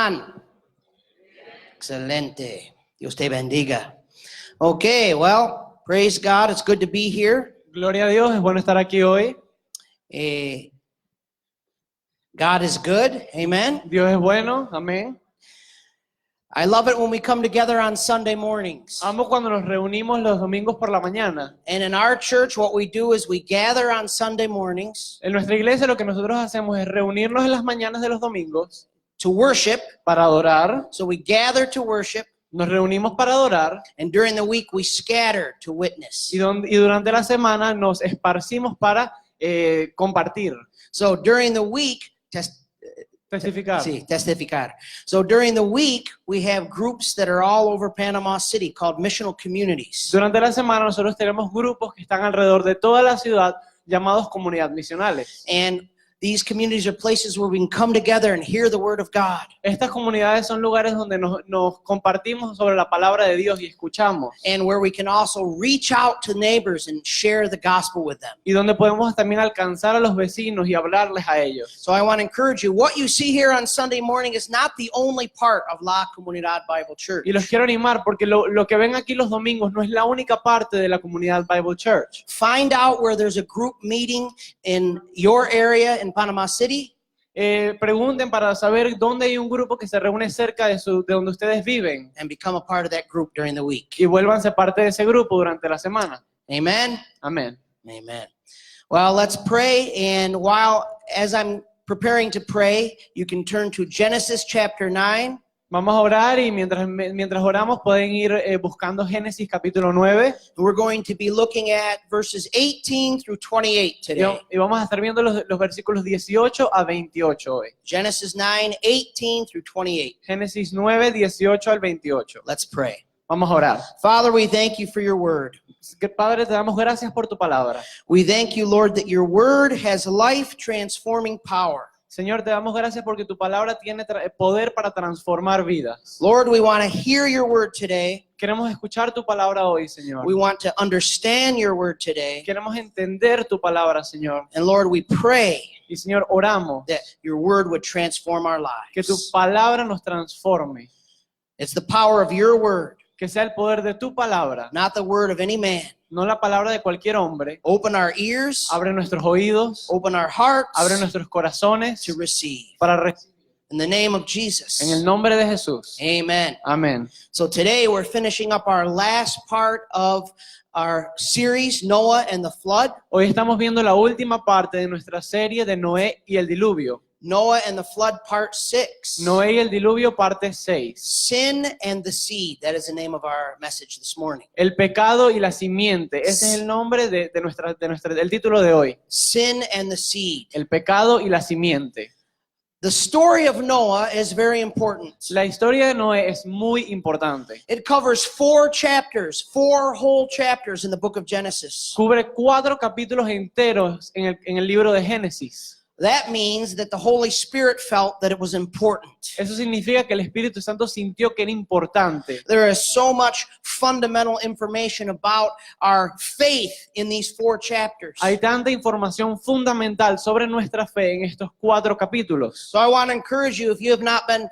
están? Excelente. Dios te bendiga. Okay, well, praise God. It's good to be here. Gloria a Dios, es bueno estar aquí hoy. God is good. Amen. Dios es bueno, amén. I love it when we come together on Sunday mornings. Amo cuando nos reunimos los domingos por la mañana. And in our church, what we do is we gather on Sunday mornings En nuestra iglesia lo que nosotros hacemos es reunirnos en las mañanas de los domingos to worship. para adorar. So we gather to worship, Nos reunimos para adorar and during the week we scatter to witness. y durante la semana nos esparcimos para compartir, So during the week, testificar. sí, testificar. So during the week, we have groups that are all over Panama City called missional communities. Durante la semana nosotros tenemos grupos que están alrededor de toda la ciudad llamados comunidades misionales. And these communities are places where we can come together and hear the word of God. Estas comunidades son lugares donde nos compartimos sobre la palabra de Dios y escuchamos. And where we can also reach out to neighbors and share the gospel with them. Y donde podemos también alcanzar a los vecinos y hablarles a ellos. So I want to encourage you, what you see here on Sunday morning is not the only part of La Comunidad Bible Church. Y los quiero animar porque lo que ven aquí los domingos no es la única parte de la comunidad Bible Church. Find out where there's a group meeting in your area in Panama City. Pregunten para saber dónde hay un grupo que se reúne cerca de donde ustedes viven. And become a part of that group during the week. Y vuélvanse parte de ese grupo durante la semana. Amen. Amén. Amen. Well, let's pray. And as I'm preparing to pray, you can turn to Genesis chapter 9. Vamos a orar y mientras oramos pueden ir buscando Génesis capítulo 9. We're going to be looking at verses 18 through 28 today. Y vamos a estar viendo los versículos 18 a 28 hoy. Genesis 9, 18 through 28. Génesis 9, 18 al 28. Let's pray. Vamos a orar. Father, we thank you for your word. Padre, te damos gracias por tu palabra. We thank you, Lord, that your word has life-transforming power. Señor, te damos gracias porque tu palabra tiene poder para transformar vidas. Lord, we want to hear your word today. Queremos escuchar tu palabra hoy, Señor. We want to understand your word today. Queremos entender tu palabra, Señor. And Lord, we pray Y, Señor, oramos that your word would transform our que tu lives. palabra nos transforme. It's the power of your word, Que sea el poder de tu palabra, not the word of any man. no la palabra de cualquier hombre. Open our ears, Abre nuestros oídos, open our hearts abre nuestros corazones to receive. para recibir. In the name of Jesus. En el nombre de Jesús. Amen. Amén. So today we're finishing up our last part of our series, Noah and the Flood. Hoy estamos viendo la última parte de nuestra serie de Noé y el diluvio. Noah and the Flood, part 6. Noé y el diluvio, parte 6. Sin and the Seed. That is the name of our message this morning. El pecado y la simiente. Ese es el nombre del título de hoy. Sin and the Seed. El pecado y la simiente. The story of Noah is very important. La historia de Noé es muy importante. It covers 4 chapters, 4 whole chapters in the book of Genesis. Cubre 4 capítulos enteros en el libro de Génesis. That means that the Holy Spirit felt that it was important. Eso significa que el Espíritu Santo sintió que era importante. There is so much fundamental information about our faith in these 4 chapters. Hay tanta información fundamental sobre nuestra fe en estos 4 capítulos. So I want to encourage you, if you have not been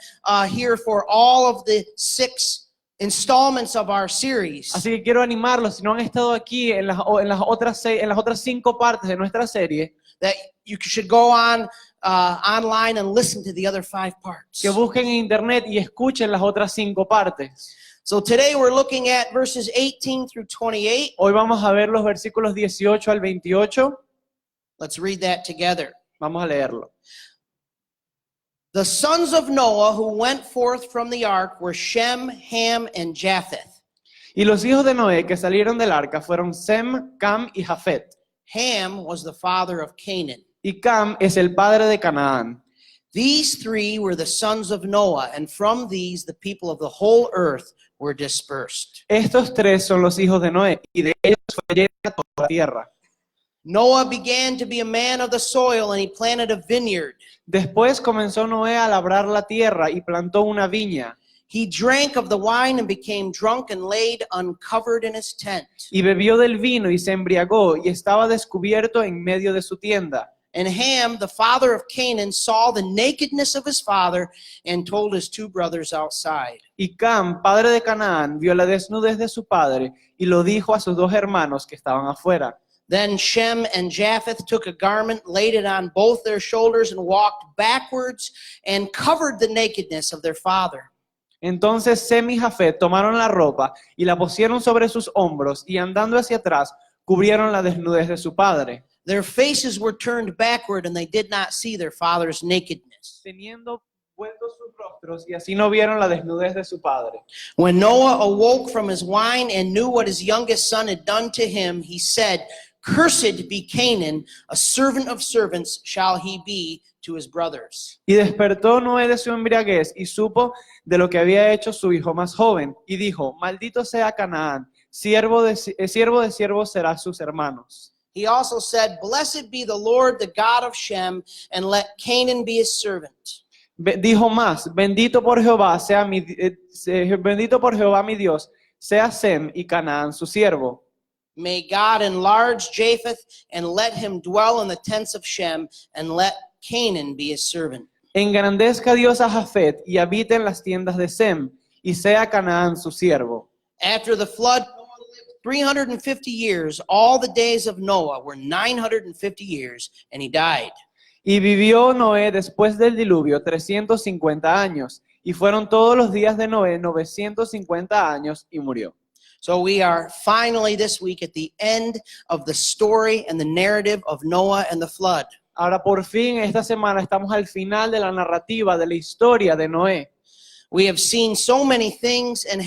here for all of the 6 installments of our series, Así que quiero animarlos, si no han estado aquí en las otras 5 partes de nuestra serie, that you should go on online and listen to the other 5 parts. que busquen en internet y escuchen las otras 5 partes. So today we're looking at verses 18 through 28. Hoy vamos a ver los versículos 18 al 28. Let's read that together. Vamos a leerlo. The sons of Noah who went forth from the ark were Shem, Ham, and Japheth. Y los hijos de Noé que salieron del arca fueron Sem, Cam y Jafet. Ham was the father of Canaan. Y Cam es el padre de Canaán. These 3 were the sons of Noah, and from these the people of the whole earth were dispersed. Estos 3 son los hijos de Noé, y de ellos fue llena toda la tierra. Noah began to be a man of the soil, and he planted a vineyard. Después comenzó Noé a labrar la tierra y plantó una viña. He drank of the wine and became drunk and laid uncovered in his tent. Y bebió del vino y se embriagó y estaba descubierto en medio de su tienda. And Ham, the father of Canaan, saw the nakedness of his father and told his two brothers outside. Y Cam, padre de Canaán, vio la desnudez de su padre y lo dijo a sus dos hermanos que estaban afuera. Then Shem and Japheth took a garment, laid it on both their shoulders, and walked backwards and covered the nakedness of their father. Entonces Sem y Jafet tomaron la ropa y la pusieron sobre sus hombros y andando hacia atrás cubrieron la desnudez de su padre. Their faces were turned backward, and they did not see their father's nakedness. Teniendo vueltos sus rostros y así no vieron la desnudez de su padre. When Noah awoke from his wine and knew what his youngest son had done to him, he said, "Cursed be Canaan, a servant of servants shall he be to his brothers." Y despertó Noé de su embriaguez y supo de lo que había hecho su hijo más joven y dijo, maldito sea Canaán, siervo de siervos será sus hermanos. He also said, "Blessed be the Lord, the God of Shem, and let Canaan be his servant." Dijo más, bendito por Jehová mi Dios, sea Sem y Canaán su siervo. May God enlarge Japheth, and let him dwell in the tents of Shem, and let Canaan be his servant. Engrandezca Dios a Jafet y habite en las tiendas de Sem, y sea Canaán su siervo. After the flood, Noah lived 350 years. All the days of Noah were 950 years, and he died. Y vivió Noé después del diluvio 350 años, y fueron todos los días de Noé 950 años, y murió. So we are finally this week at the end of the story and the narrative of Noah and the flood. Ahora por fin esta semana estamos al final de la narrativa, de la historia de Noé. We have seen so many things and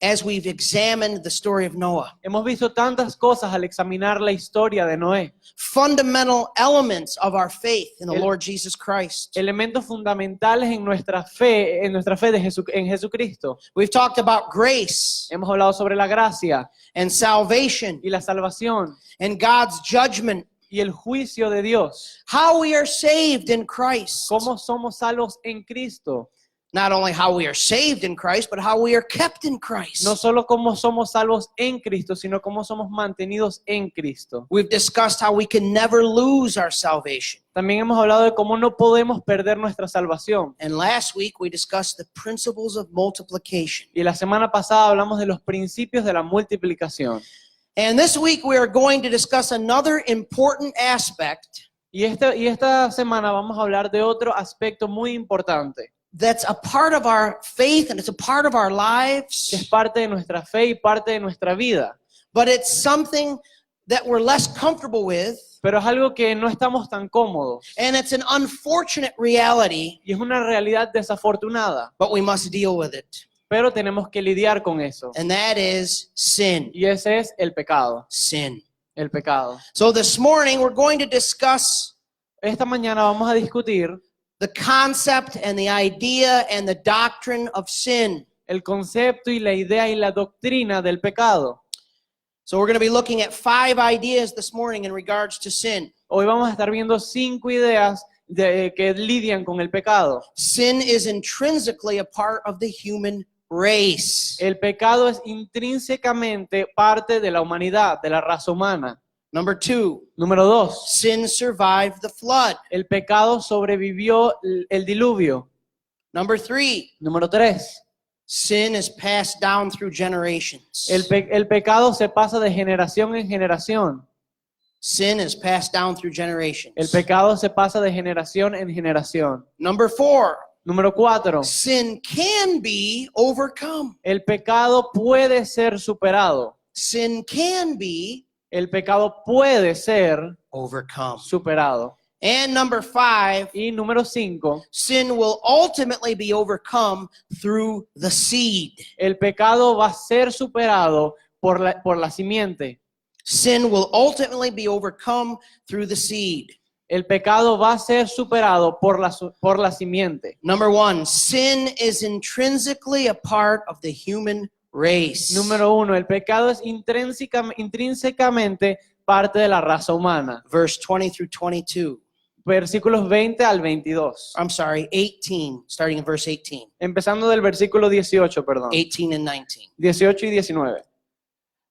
as we've examined the story of Noah. Hemos visto tantas cosas al examinar la historia de Noé. Fundamental elements of our faith in the El- Lord Jesus Christ. Elementos fundamentales en nuestra fe en Jesucristo. We've talked about grace Hemos hablado sobre la gracia and salvation y la salvación and God's judgment. y el juicio de Dios. How we are saved in Christ. Cómo somos salvos en Cristo. Not only how we are saved in Christ, but how we are kept in Christ. No solo cómo somos salvos en Cristo, sino cómo somos mantenidos en Cristo. We've discussed how we can never lose our salvation. También hemos hablado de cómo no podemos perder nuestra salvación. And last week we discussed the principles of multiplication. Y la semana pasada hablamos de los principios de la multiplicación. And this week we are going to discuss another important aspect Y esta semana vamos a hablar de otro aspecto muy importante, that's a part of our faith and it's a part of our que es lives, parte de nuestra fe y parte de nuestra vida. but it's something that we're less comfortable with, Pero es algo que no estamos tan cómodos. and it's an unfortunate reality, Y es una realidad desafortunada. but we must deal with it. Pero tenemos que lidiar con eso. And that is sin. Y ese es el pecado. Sin. El pecado. So this morning we're going to discuss Esta mañana vamos a discutir the concept and the idea and the doctrine of sin. el concepto y la idea y la doctrina del pecado. So we're going to be looking at 5 ideas this morning in regards to sin. Hoy vamos a estar viendo 5 ideas que lidian con el pecado. Sin is intrinsically a part of the human race. El pecado es intrínsecamente parte de la humanidad, de la raza humana. Number 2, Número 2, sin survived the flood. el pecado sobrevivió el diluvio. Number 3, Número 3, sin is passed down through generations. el pecado se pasa de generación en generación. Sin is passed down through El generations. pecado se pasa de generación en generación. Number 4, Número 4, sin can be overcome. el pecado puede ser superado. Sin can be El pecado puede ser overcome. superado. And number 5, Y número 5, sin will ultimately be overcome through the seed. el pecado va a ser superado por la simiente. Sin will ultimately be overcome through the seed. El pecado va a ser superado por la simiente. Number 1, sin is intrinsically a part of the human race. Número 1, el pecado es intrínsecamente parte de la raza humana. Verse 20 through 22. Versículos 20 al 22. I'm sorry, 18, starting in verse 18. Empezando del versículo 18, perdón. 18 and 19. 18 y 19.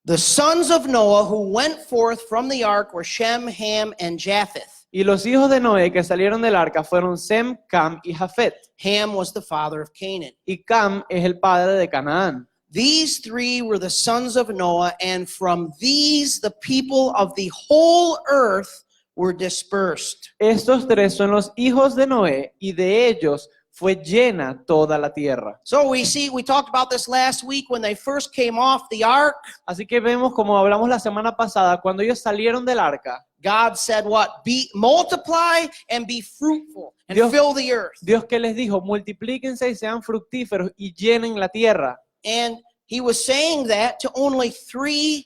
The sons of Noah who went forth from the ark were Shem, Ham, and Japheth. Y los hijos de Noé que salieron del arca fueron Sem, Cam y Jafet. Ham was the father of Canaan. Y Cam es el padre de Canaán. These three were the sons of Noah, and from these the people of the whole earth were dispersed. Estos tres son los hijos de Noé, y de ellos fue llena toda la tierra. So we talked about this last week when they first came off the ark. Así que vemos, como hablamos la semana pasada, cuando ellos salieron del arca, God said what? Multiply and be fruitful and Dios- fill the earth. Dios que les dijo, multiplíquense y sean fructíferos y llenen la tierra. And he was saying that to only 3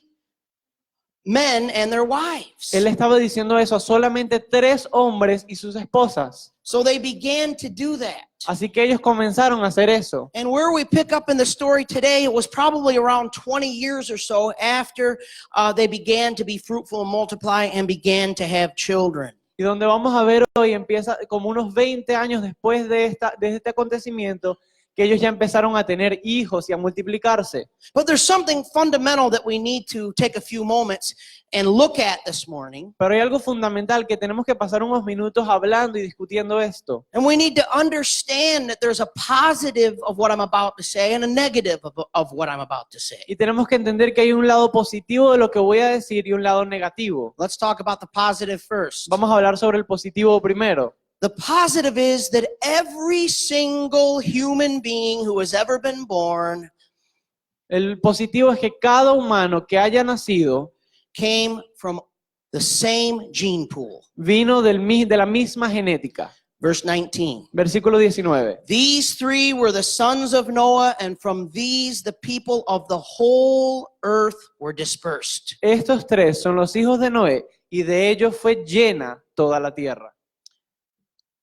men and their wives. Él estaba diciendo eso a solamente 3 hombres y sus esposas. So they began to do that. Así que ellos comenzaron a hacer eso. And where we pick up in the story today, it was probably around 20 years or so after they began to be fruitful and multiply and began to have children. Y donde vamos a ver hoy empieza como unos 20 años después de este acontecimiento, que ellos ya empezaron a tener hijos y a multiplicarse. But there's something fundamental that we need to take a few moments and look at this morning. Pero hay algo fundamental que tenemos que pasar unos minutos hablando y discutiendo esto. And we need to understand that there's a positive of what I'm about to say and a negative of what I'm about to say. Y tenemos que entender que hay un lado positivo de lo que voy a decir y un lado negativo. Let's talk about the positive first. Vamos a hablar sobre el positivo primero. The positive is that every single human being who has ever been born El positivo es que cada humano que haya nacido came from the same gene pool. vino de la misma genética. Verse 19. Versículo 19. These 3 were the sons of Noah, and from these the people of the whole earth were dispersed. Estos 3 son los hijos de Noé y de ellos fue llena toda la tierra.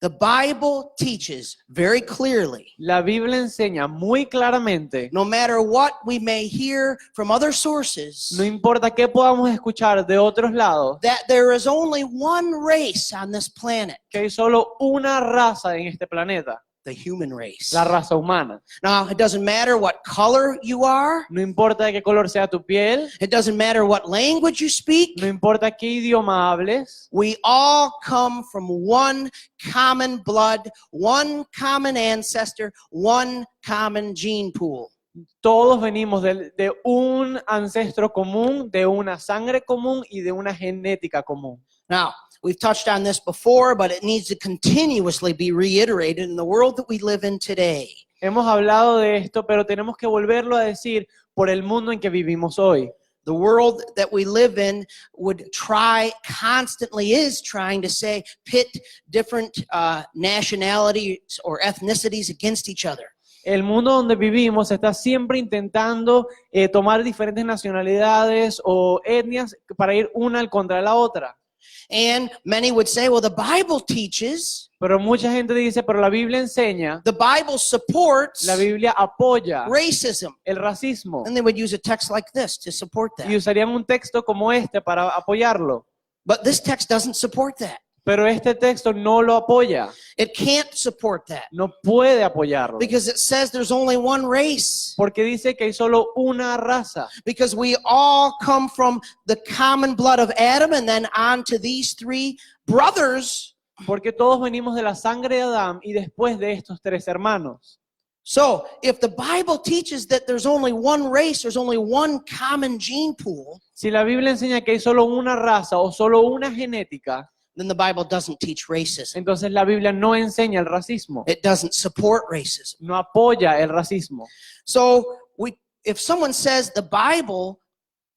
The Bible teaches very clearly, La Biblia enseña muy claramente, no matter what we may hear from other sources, no importa qué podamos escuchar de otros lados, that there is only one race on this planet, que hay solo una raza en este planeta, the human race. la raza humana. Now, it doesn't matter what color you are. No importa de qué color sea tu piel, It doesn't matter what language you speak. no importa qué idioma hables, We all come from one common blood, one common ancestor, one common gene pool. todos venimos de un ancestro común, de una sangre común y de una genética común. Now, we've touched on this before, but it needs to continuously be reiterated in the world that we live in today. Hemos hablado de esto, pero tenemos que volverlo a decir por el mundo en que vivimos hoy. The world that we live in is trying to say, pit different nationalities or ethnicities against each other. El mundo donde vivimos está siempre intentando tomar diferentes nacionalidades o etnias para ir una contra la otra. And many would say, well, the Bible teaches, Pero mucha gente dice, pero la Biblia enseña, the Bible supports la Biblia apoya racism. el racismo. And they would use a text like this to support Y that. usarían un texto como este para apoyarlo. But this text doesn't support that. Pero este texto no lo apoya, It can't support that no puede apoyarlo. because it says there's only one race. Porque dice que hay solo una raza. Because we all come from the common blood of Adam and then on to these 3 brothers. Porque todos venimos de la sangre de Adán y después de estos 3 hermanos. So if the Bible teaches that there's only one race, there's only one common gene pool, Si la Biblia enseña que hay solo una raza o solo una genética, then the Bible doesn't teach racism. entonces la Biblia no enseña el racismo, It doesn't support racism. no apoya el racismo. So if someone says the Bible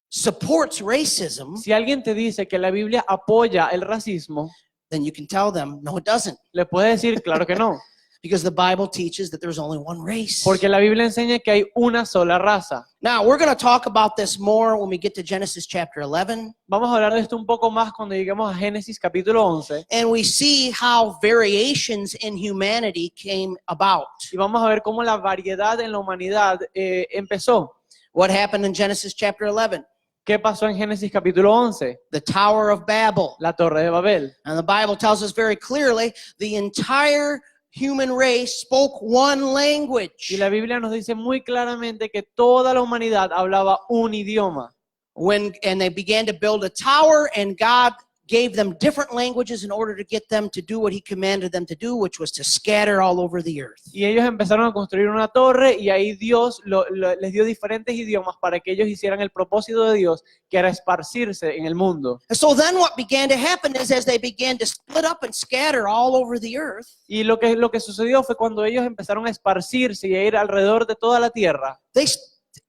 supports racism, Si alguien te dice que la Biblia apoya el racismo, then you can tell them, no, it doesn't. le puedes decir, claro que no, Because the Bible teaches that there's only one race. porque la Biblia enseña que hay una sola raza. Now, we're going to talk about this more when we get to Genesis chapter 11. Vamos a hablar de esto un poco más cuando lleguemos a Génesis capítulo 11 And we see how variations in humanity came about. y vamos a ver cómo la variedad en la humanidad empezó. What happened in Genesis chapter 11? ¿Qué pasó en Génesis capítulo 11? The Tower of Babel. La Torre de Babel. And the Bible tells us very clearly the entire human race spoke one language. Y la Biblia nos dice muy claramente que toda la humanidad hablaba un idioma. And they began to build a tower, and God gave them different languages in order to get them to do what he commanded them to do, which was to scatter all over the earth. Y ellos empezaron a construir una torre y ahí Dios les dio diferentes idiomas para que ellos hicieran el propósito de Dios, que era esparcirse en el mundo. And so then what began to happen is as they began to split up and scatter all over the earth, Y lo que sucedió fue cuando ellos empezaron a esparcirse y a ir alrededor de toda la tierra,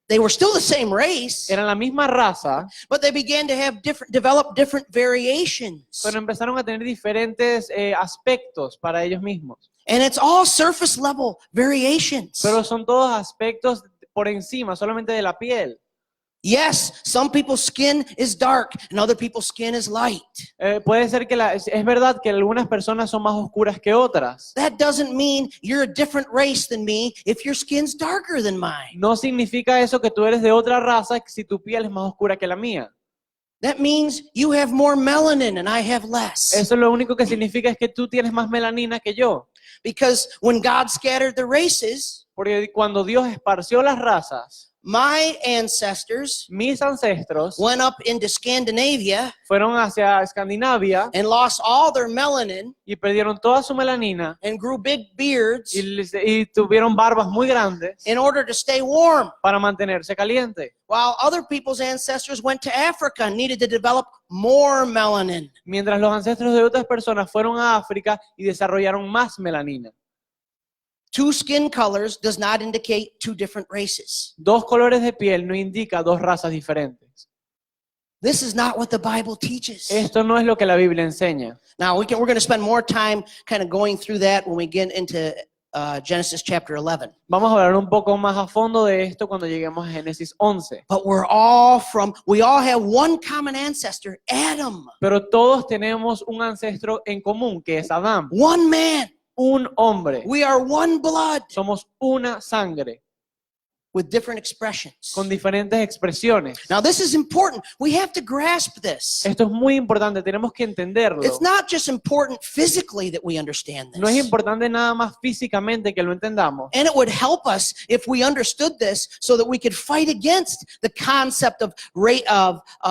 they were still the same race, eran la misma raza, but they began to have develop different variations. pero empezaron a tener diferentes aspectos para ellos mismos. And it's all surface level variations. Pero son todos aspectos por encima, solamente de la piel. Yes, some people's skin is dark and other people's skin is light. Puede ser que es verdad que algunas personas son más oscuras que otras. That doesn't mean you're a different race than me if your skin's darker than mine. No significa eso que tú eres de otra raza si tu piel es más oscura que la mía. That means you have more melanin and I have less. Eso lo único que significa es que tú tienes más melanina que yo. Because when God scattered the races, Porque cuando Dios esparció las razas, my ancestors mis ancestros went up into Scandinavia fueron hacia Escandinavia and lost all their melanin y perdieron toda su melanina and grew big beards y tuvieron barbas muy grandes in order to stay warm. para mantenerse caliente. While other people's ancestors went to Africa and needed to develop more melanin. Mientras los ancestros de otras personas fueron a África y desarrollaron más melanina. Two skin colors does not indicate two different races. Dos colores de piel no indica dos razas diferentes. This is not what the Bible teaches. Esto no es lo que la Biblia enseña. Now we're going to spend more time kind of going through that when we get into Genesis chapter 11. Vamos a hablar un poco más a fondo de esto cuando lleguemos a Génesis 11. But we all have one common ancestor, Adam. Pero todos tenemos un ancestro en común, que es Adán. One man. Un hombre. We are one blood Somos una sangre with different expressions. con diferentes expresiones. Now this is important. We have to grasp this. Esto es muy importante, tenemos que entenderlo. It's not just important physically that we understand No es this. importante nada más físicamente que lo entendamos. And it would help us if we understood this so that we could fight against the concept of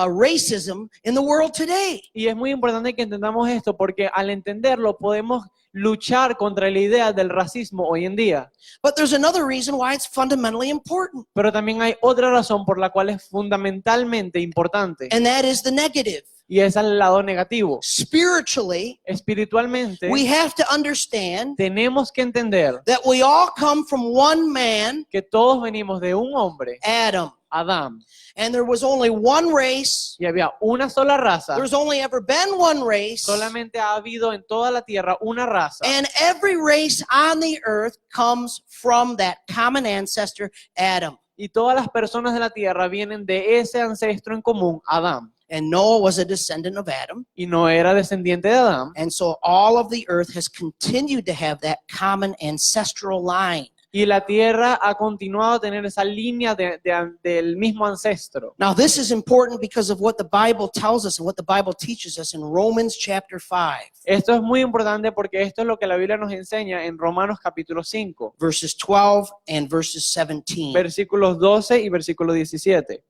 racism in the world today. Y es muy importante que entendamos esto porque al entenderlo podemos luchar contra la idea del racismo hoy en día. But there's another reason why it's fundamentally important, Pero también hay otra razón por la cual es fundamentalmente importante. and that is the negative. Y es al lado negativo. Spiritually, Espiritualmente, we have to understand tenemos que entender that we all come from one man, que todos venimos de un hombre, Adam. Adán, And there was only one race. y había una sola raza. There's only ever been one race. Solamente ha habido en toda la tierra una raza. And every race on the earth comes from that common ancestor, Adam. Y todas las personas de la tierra vienen de ese ancestro en común, Adán. And Noah was a descendant of Adam. Y no era descendiente de Adán. And so all of the earth has continued to have that common ancestral line. Y la tierra ha continuado a tener esa línea del mismo ancestro. Now this is important because of what the Bible tells us and what the Bible teaches us in Romans chapter 5, Esto es muy importante porque esto es lo que la Biblia nos enseña en Romanos capítulo 5, verses 12 and verses 17. versículos 12 y versículo 17.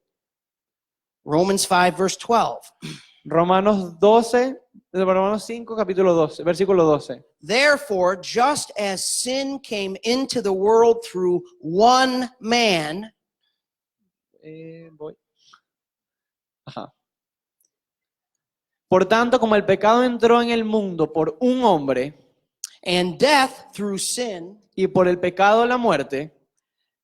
Romans 5 verse 12. Romanos 5 capítulo 12, versículo 12. Therefore, just as sin came into the world through one man, Voy. Ajá. Por tanto, como el pecado entró en el mundo por un hombre and death through sin, y por el pecado la muerte,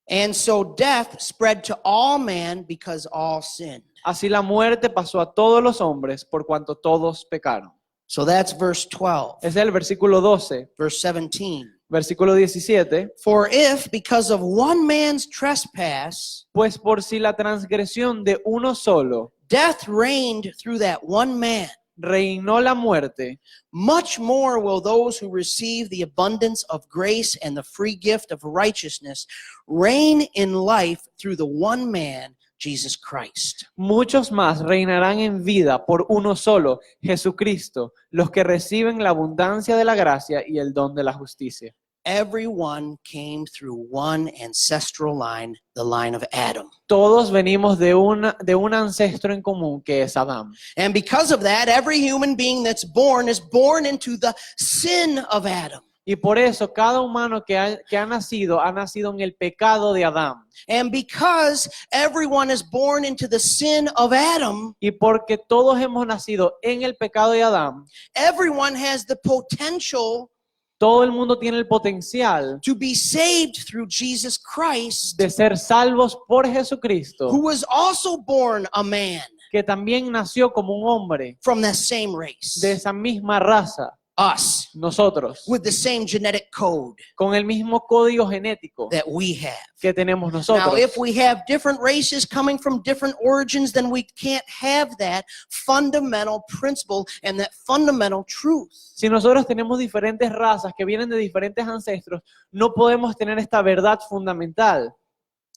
and so death spread to all man because all sinned. así la muerte pasó a todos los hombres por cuanto todos pecaron. So that's verse 12. Ese es el versículo 12. Verse 17. Versículo 17. For if because of one man's trespass, Pues por si la transgresión de uno solo death reigned through that one man, reinó la muerte, much more will those who receive the abundance of grace and the free gift of righteousness reign in life through the one man, Jesus Christ. muchos más reinarán en vida por uno solo, Jesucristo, los que reciben la abundancia de la gracia y el don de la justicia. Everyone came through one ancestral line, the line of Adam. Todos venimos de un ancestro en común que es Adán. And because of that, every human being that's born is born into the sin of Adam. Y por eso cada humano que ha nacido en el pecado de Adán. And because everyone is born into the sin of Adam, Y porque todos hemos nacido en el pecado de Adán, everyone has the potential todo el mundo tiene el potencial to be saved through Jesus Christ, de ser salvos por Jesucristo, who was also born a man que también nació como un hombre from that same race. de esa misma raza, Us, nosotros, with the same genetic code con el mismo código genético that we have. que tenemos Now, nosotros. if we have different races coming from different origins, then we can't have that fundamental principle and that fundamental truth. Si nosotros tenemos diferentes razas que vienen de diferentes ancestros, no podemos tener esta verdad fundamental.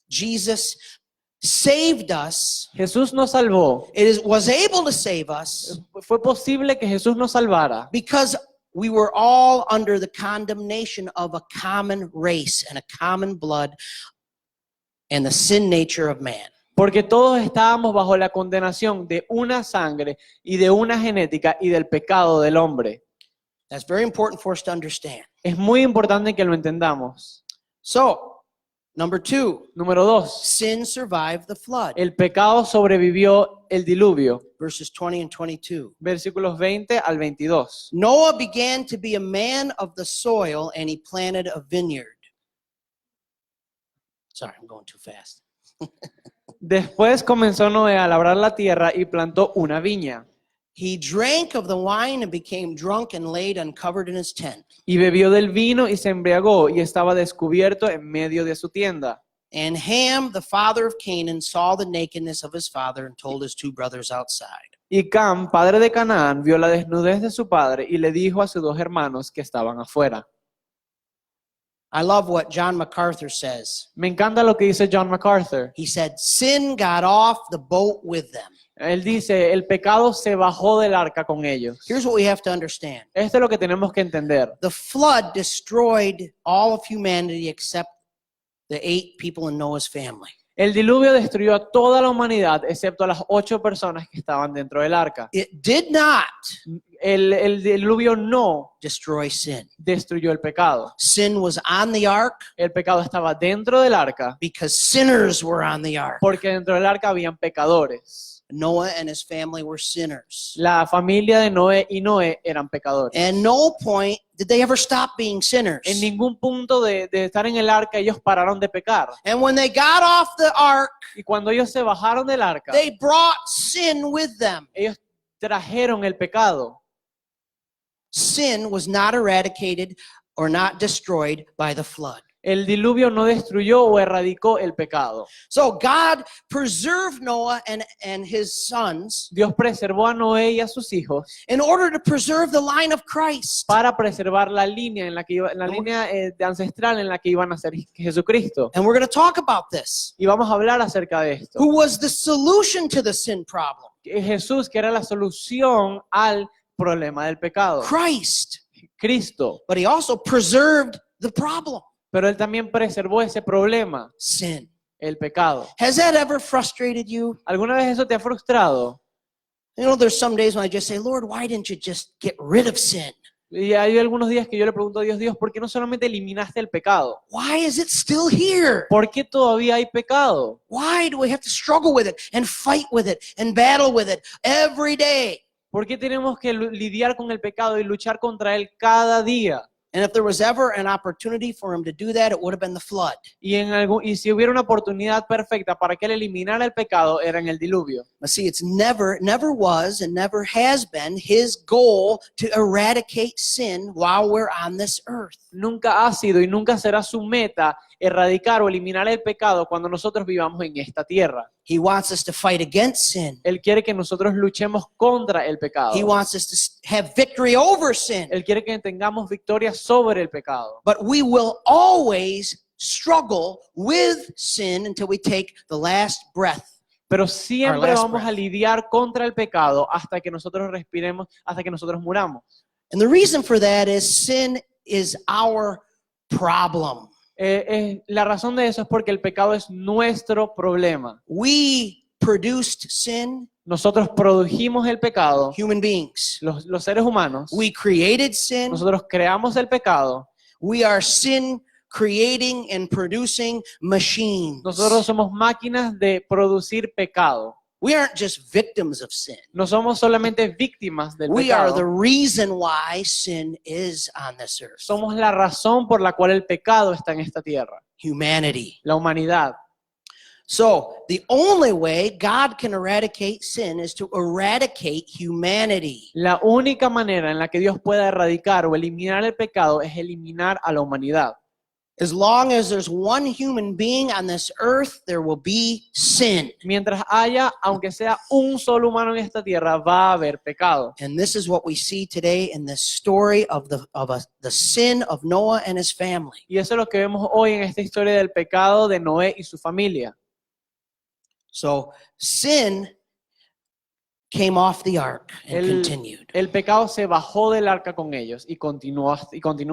Jesus saved us. Jesús nos salvó. Was able to save us Fue posible que Jesús nos salvara because we were all under the condemnation of a common race and a common blood and the sin nature of man. porque todos estábamos bajo la condenación de una sangre y de una genética y del pecado del hombre. That's very important for us to understand. Es muy importante que lo entendamos. So, number 2, Número 2, sin survived the flood. el pecado sobrevivió el diluvio. Verses 20 and 22. Versículos 20 al 22. Noah began to be a man of the soil, and he planted a vineyard. Sorry, I'm going too fast. Después comenzó Noé a labrar la tierra y plantó una viña. He drank of the wine and became drunk and laid uncovered in his tent. Y bebió del vino y se embriagó y estaba descubierto en medio de su tienda. And Ham, the father of Canaan, saw the nakedness of his father and told his 2 brothers outside. Y Cam, padre de Canaán, vio la desnudez de su padre y le dijo a sus 2 hermanos que estaban afuera. I love what John MacArthur says. Me encanta lo que dice John MacArthur. He said, sin got off the boat with them. Él dice, el pecado se bajó del arca con ellos. Here's what we have to understand. Esto es lo que tenemos que entender. The flood destroyed all of humanity except the 8 people in Noah's family. El diluvio destruyó a toda la humanidad excepto a las 8 personas que estaban dentro del arca. It did not El diluvio no destroy sin. destruyó el pecado. Sin was on the ark El pecado estaba dentro del arca because sinners were on the ark. porque dentro del arca habían pecadores. Noah and his family were sinners. La familia de Noé y Noé eran pecadores. And no point did they ever stop being sinners. En ningún punto de estar en el arca ellos pararon de pecar. And when they got off the ark, Y cuando ellos se bajaron del arca, they brought sin with them. ellos trajeron el pecado. Sin was not eradicated or not destroyed by the flood. El diluvio no destruyó o erradicó el pecado. So God preserved Noah and his sons Dios preservó a Noé y a sus hijos in order to preserve the line of Christ. para preservar la línea en la que iba, la línea de ancestral en la que iban a ser Jesucristo. And we're going to talk about this. Y vamos a hablar acerca de esto. Who was the solution to the sin problem? Jesús, que era la solución al problema del pecado. Christ. Cristo. But he also preserved the problem. Pero él también preservó ese problema, Sin. el pecado. Has that ever frustrated you? ¿Alguna vez eso te ha frustrado? You know, there's some days when I just say, Lord, why didn't you just get rid of sin? Y hay algunos días que yo le pregunto a Dios, Dios, ¿por qué no solamente eliminaste el pecado? Why is it still here? ¿Por qué todavía hay pecado? Why do we have to struggle with it and fight with it and battle with it every day? ¿Por qué tenemos que lidiar con el pecado y luchar contra él cada día? And if there was ever an opportunity for him to do that, it would have been the flood. Y si hubiera una oportunidad perfecta para que él eliminara el pecado, era en el diluvio. But see, it's never was and never has been his goal to eradicate sin while we're on this earth. Nunca ha sido y nunca será su meta erradicar o eliminar el pecado cuando nosotros vivamos en esta tierra. He wants us to fight against sin. Él quiere que nosotros luchemos contra el pecado. He wants us to have victory over sin. Él quiere que tengamos victoria sobre el pecado. But we will always struggle with sin until we take the last breath. Pero siempre last vamos a breath. lidiar contra el pecado hasta que nosotros respiremos, hasta que nosotros muramos. And the reason for that is sin is our problem. La razón de eso es porque el pecado es nuestro problema. We produced sin, Nosotros produjimos el pecado, human beings. los seres humanos. We created sin. Nosotros creamos el pecado. We are sin creating and producing machines. Nosotros somos máquinas de producir pecado. We aren't just victims of sin. No somos solamente víctimas del We are the pecado. reason why sin is on this earth. Somos la razón por la cual el pecado está en esta tierra. Humanity. La humanidad. So, the only way God can eradicate sin is to eradicate humanity. La única manera en la que Dios pueda erradicar o eliminar el pecado es eliminar a la humanidad. As long as there's one human being on this earth, there will be sin. Mientras haya, aunque sea un solo humano en esta tierra, va a haber pecado. And this is what we see today in this story of the sin of Noah and his family. Y eso es lo que vemos hoy en esta historia del pecado de Noé y su familia. So, sin came off the ark and continued. El pecado se bajó del arca con ellos y continúa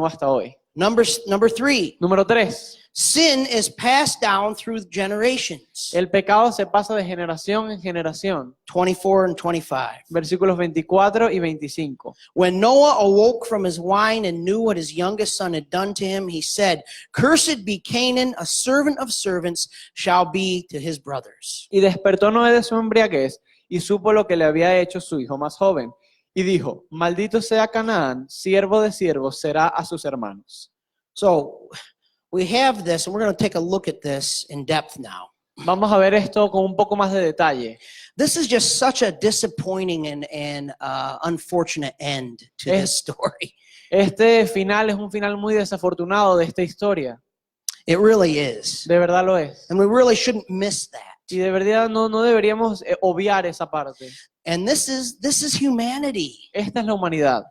hasta hoy. Number 3. Número 3. Sin is passed down through generations. El pecado se pasa de generación en generación. 24 and 25. Versículos 24 y 25. When Noah awoke from his wine and knew what his youngest son had done to him, he said, "Cursed be Canaan, a servant of servants shall be to his brothers." Y despertó Noé de su embriaguez y supo lo que le había hecho su hijo más joven. Y dijo, maldito sea Canaán, siervo de siervos será a sus hermanos. So we have this, and we're going to take a look at this in depth now. Vamos a ver esto con un poco más de detalle. This is just such a disappointing and unfortunate end to this story. Este final es un final muy desafortunado de esta historia. It really is. De verdad lo es. And we really shouldn't miss that. Y de verdad no deberíamos obviar esa parte. And this is humanity. Esta es la humanidad.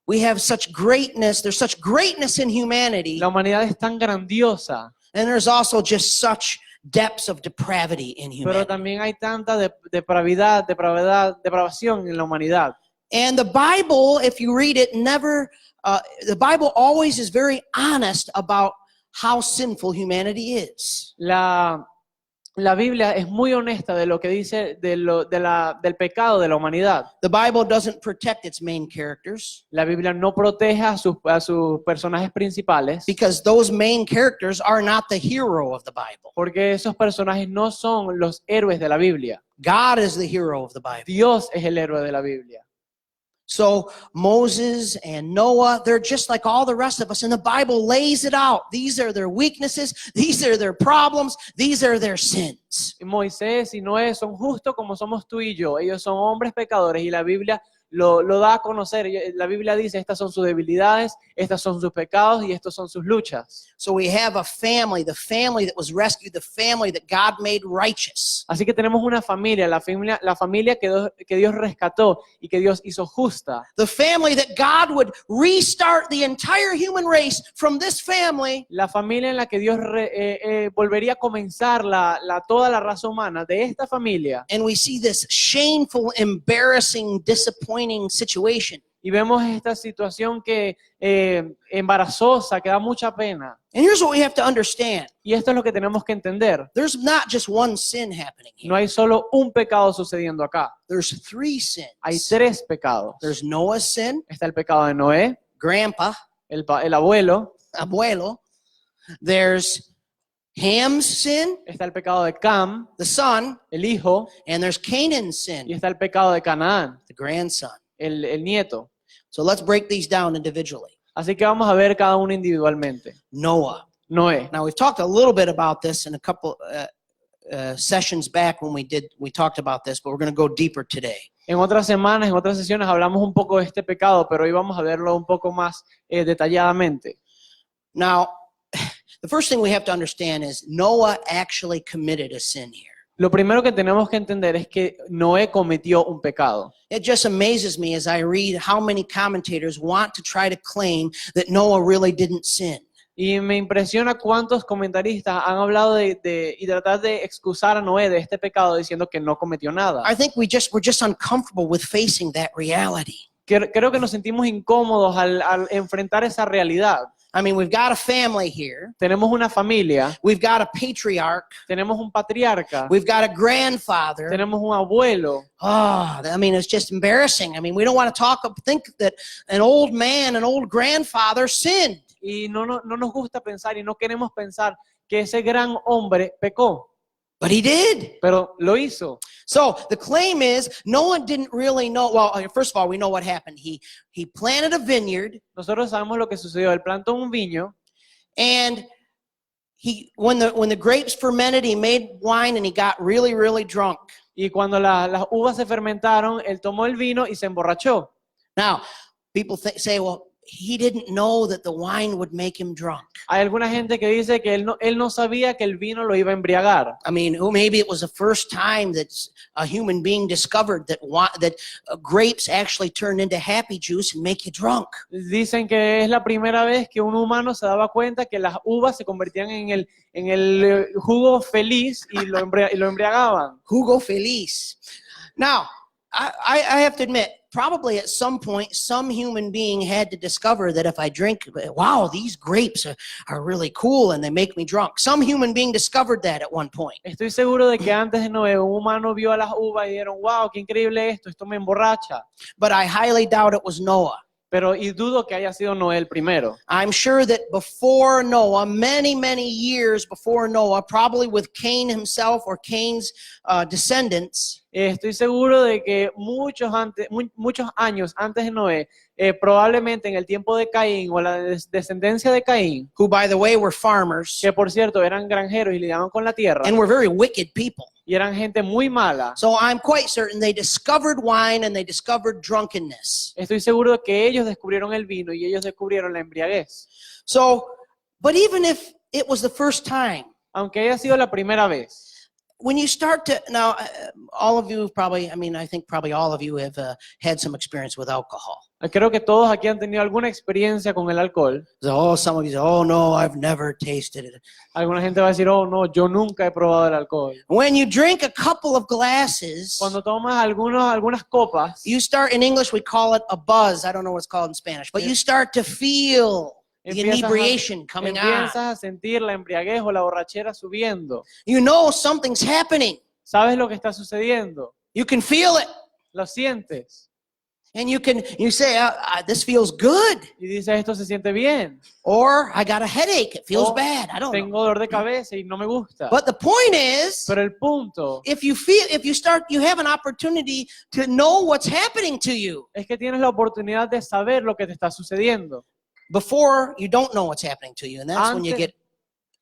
We have such greatness. There's such greatness in humanity. La humanidad es tan grandiosa, And there's also just such depths of depravity in pero humanity. también hay tanta depravación en la humanidad. And the Bible, if you read it, the Bible always is very honest about how sinful humanity is. La Biblia es muy honesta de lo que dice del pecado de la humanidad. The Bible doesn't protect its main characters La Biblia no protege a sus personajes principales because those main characters are not the hero of the Bible. porque esos personajes no son los héroes de la Biblia. God is the hero of the Bible. Dios es el héroe de la Biblia. So Moses and Noah, they're just like all the rest of us, and the Bible lays it out. These are their weaknesses, these are their problems, these are their sins. Moisés y Noé son justos como somos tú y yo. Ellos son hombres pecadores y la Biblia lo da a conocer. La Biblia dice, estas son sus debilidades, estas son sus pecados y estas son sus luchas. So we have a family, the family that was rescued, the family that God made righteous. Así que tenemos una familia, la familia que Dios rescató y que Dios hizo justa. The family that God would restart the entire human race from this family. La familia en la que Dios volvería a comenzar toda la raza humana de esta familia. And we see this shameful, embarrassing, disappointing situation. Y vemos esta situación que embarazosa, que da mucha pena. And here's what we have to understand. Y esto es lo que tenemos que entender. There's not just one sin happening No here. hay solo un pecado sucediendo acá. There's 3 sins. Hay 3 pecados. There's Noah's sin, Está el pecado de Noé, grandpa, el abuelo. abuelo. There's Ham's sin, Está el pecado de Cam, the son, el hijo. and there's Canaan's Y sin, está el pecado de Canaán, the grandson. el nieto. So let's break these down individually. Así que vamos a ver cada uno individualmente. Noah. Noé. Now we've talked a little bit about this in a couple sessions back when we talked about this, but we're going to go deeper today. En otras semanas, en otras sesiones hablamos un poco de este pecado, pero hoy vamos a verlo un poco más detalladamente. Now, the first thing we have to understand is Noah actually committed a sin here. Lo primero que tenemos que entender es que Noé cometió un pecado. It just amazes me as I read how many commentators want to try to claim that Noah really didn't sin. Y me impresiona cuántos comentaristas han hablado y tratar de excusar a Noé de este pecado diciendo que no cometió nada. I think we're just uncomfortable with facing that reality. Creo que nos sentimos incómodos al enfrentar esa realidad. I mean, we've got a family here. Tenemos una familia, We've got a patriarch. tenemos un patriarca, We've got a grandfather. tenemos un abuelo. Oh, I mean, it's just embarrassing. I mean, we don't want to think that an old man, an old grandfather sinned. Y no nos gusta pensar y no queremos pensar que ese gran hombre pecó, But he did. pero lo hizo. So the claim is Noah didn't really know. Well, first of all, we know what happened. He planted a vineyard, Nosotros sabemos lo que sucedió. Él plantó un viño and when the grapes fermented, he made wine and he got really, really drunk. y cuando las uvas se fermentaron, él tomó el vino y se emborrachó. Now, people say, well, he didn't know that the wine would make him drunk. Hay alguna gente que dice que él no sabía que el vino lo iba a embriagar. I mean, maybe it was the first time that a human being discovered that grapes actually turn into happy juice and make you drunk. Dicen que es la primera vez que un humano se daba cuenta que las uvas se convertían en el jugo feliz y lo embriagaban. Jugo feliz. Now, I have to admit, probably at some point, some human being had to discover that if I drink, wow, these grapes are really cool and they make me drunk. Some human being discovered that at one point. Estoy seguro de que antes de Noé un humano vio a las uvas y dijeron, wow, qué increíble esto me emborracha. But I highly doubt it was Noah. Pero y dudo que haya sido Noé el primero. I'm sure that before Noah, many, many years before Noah, probably with Cain himself or Cain's descendants, Estoy seguro de que muchos años antes de Noé, probablemente en el tiempo de Caín o la descendencia de Caín, who by the way were farmers que por cierto eran granjeros y lidiaban con la tierra and were very wicked people. y eran gente muy mala, So I'm quite certain they discovered wine and they discovered drunkenness. estoy seguro de que ellos descubrieron el vino y ellos descubrieron la embriaguez. So, but even if it was the first time, Aunque haya sido la primera vez, when you start to, now, all of you probably, I mean, I think probably all of you have had some experience with alcohol. creo que todos aquí han tenido alguna experiencia con el alcohol. So, some of you say, oh no, I've never tasted it. Alguna gente va a decir, oh no, yo nunca he probado el alcohol. When you drink a couple of glasses, Cuando tomas algunas copas, you start, in English we call it a buzz. I don't know what it's called in Spanish, but you start to feel the inebriation coming on. empiezas a sentir la embriaguez o la borrachera subiendo. You know something's happening. ¿Sabes lo que está sucediendo? You can feel it. Lo sientes. And you say, this feels good. Y dices, esto se siente bien. Or I got a headache. It feels O bad. I don't know. tengo dolor de cabeza y no me gusta. But the point is, Pero el punto if you have an opportunity to know what's happening to you es que tienes la oportunidad de saber lo que te está sucediendo. before you don't know what's happening to you. And that's when you Antes- get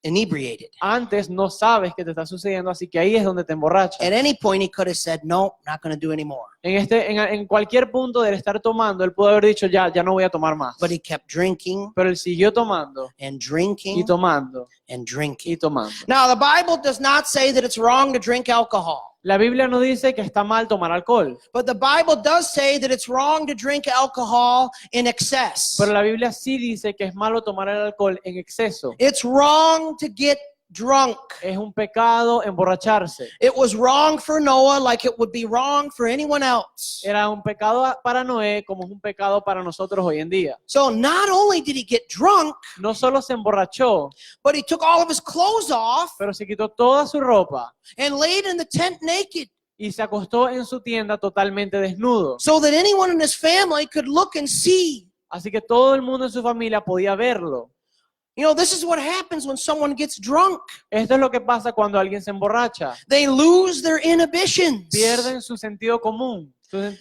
inebriated. Antes no sabes qué te está sucediendo, así que ahí es donde te emborrachas. At any point, he could have said, no, not going to do anymore. En cualquier punto del estar tomando, él pudo haber dicho, ya no voy a tomar más. But he kept drinking Pero él siguió tomando and y drinking tomando and y drinking. tomando. Now, the Bible does not say that it's wrong to drink alcohol. La Biblia no dice que está mal tomar alcohol, But the Bible does say that it's wrong to drink alcohol in excess. pero la Biblia sí dice que es malo tomar el alcohol en exceso. It's wrong to get drunk. Es un pecado emborracharse. It was wrong for Noah like it would be wrong for anyone else. Era un pecado para Noé como es un pecado para nosotros hoy en día. So not only did he get drunk, No solo se emborrachó, but he took all of his clothes off pero se quitó toda su ropa and laid in the tent naked y se acostó en su tienda totalmente desnudo. so that anyone in his family could look and see. Así que todo el mundo en su familia podía verlo. You know, this is what happens when someone gets drunk. Esto es lo que pasa cuando alguien se emborracha. They lose their inhibitions. Pierden su sentido común, sus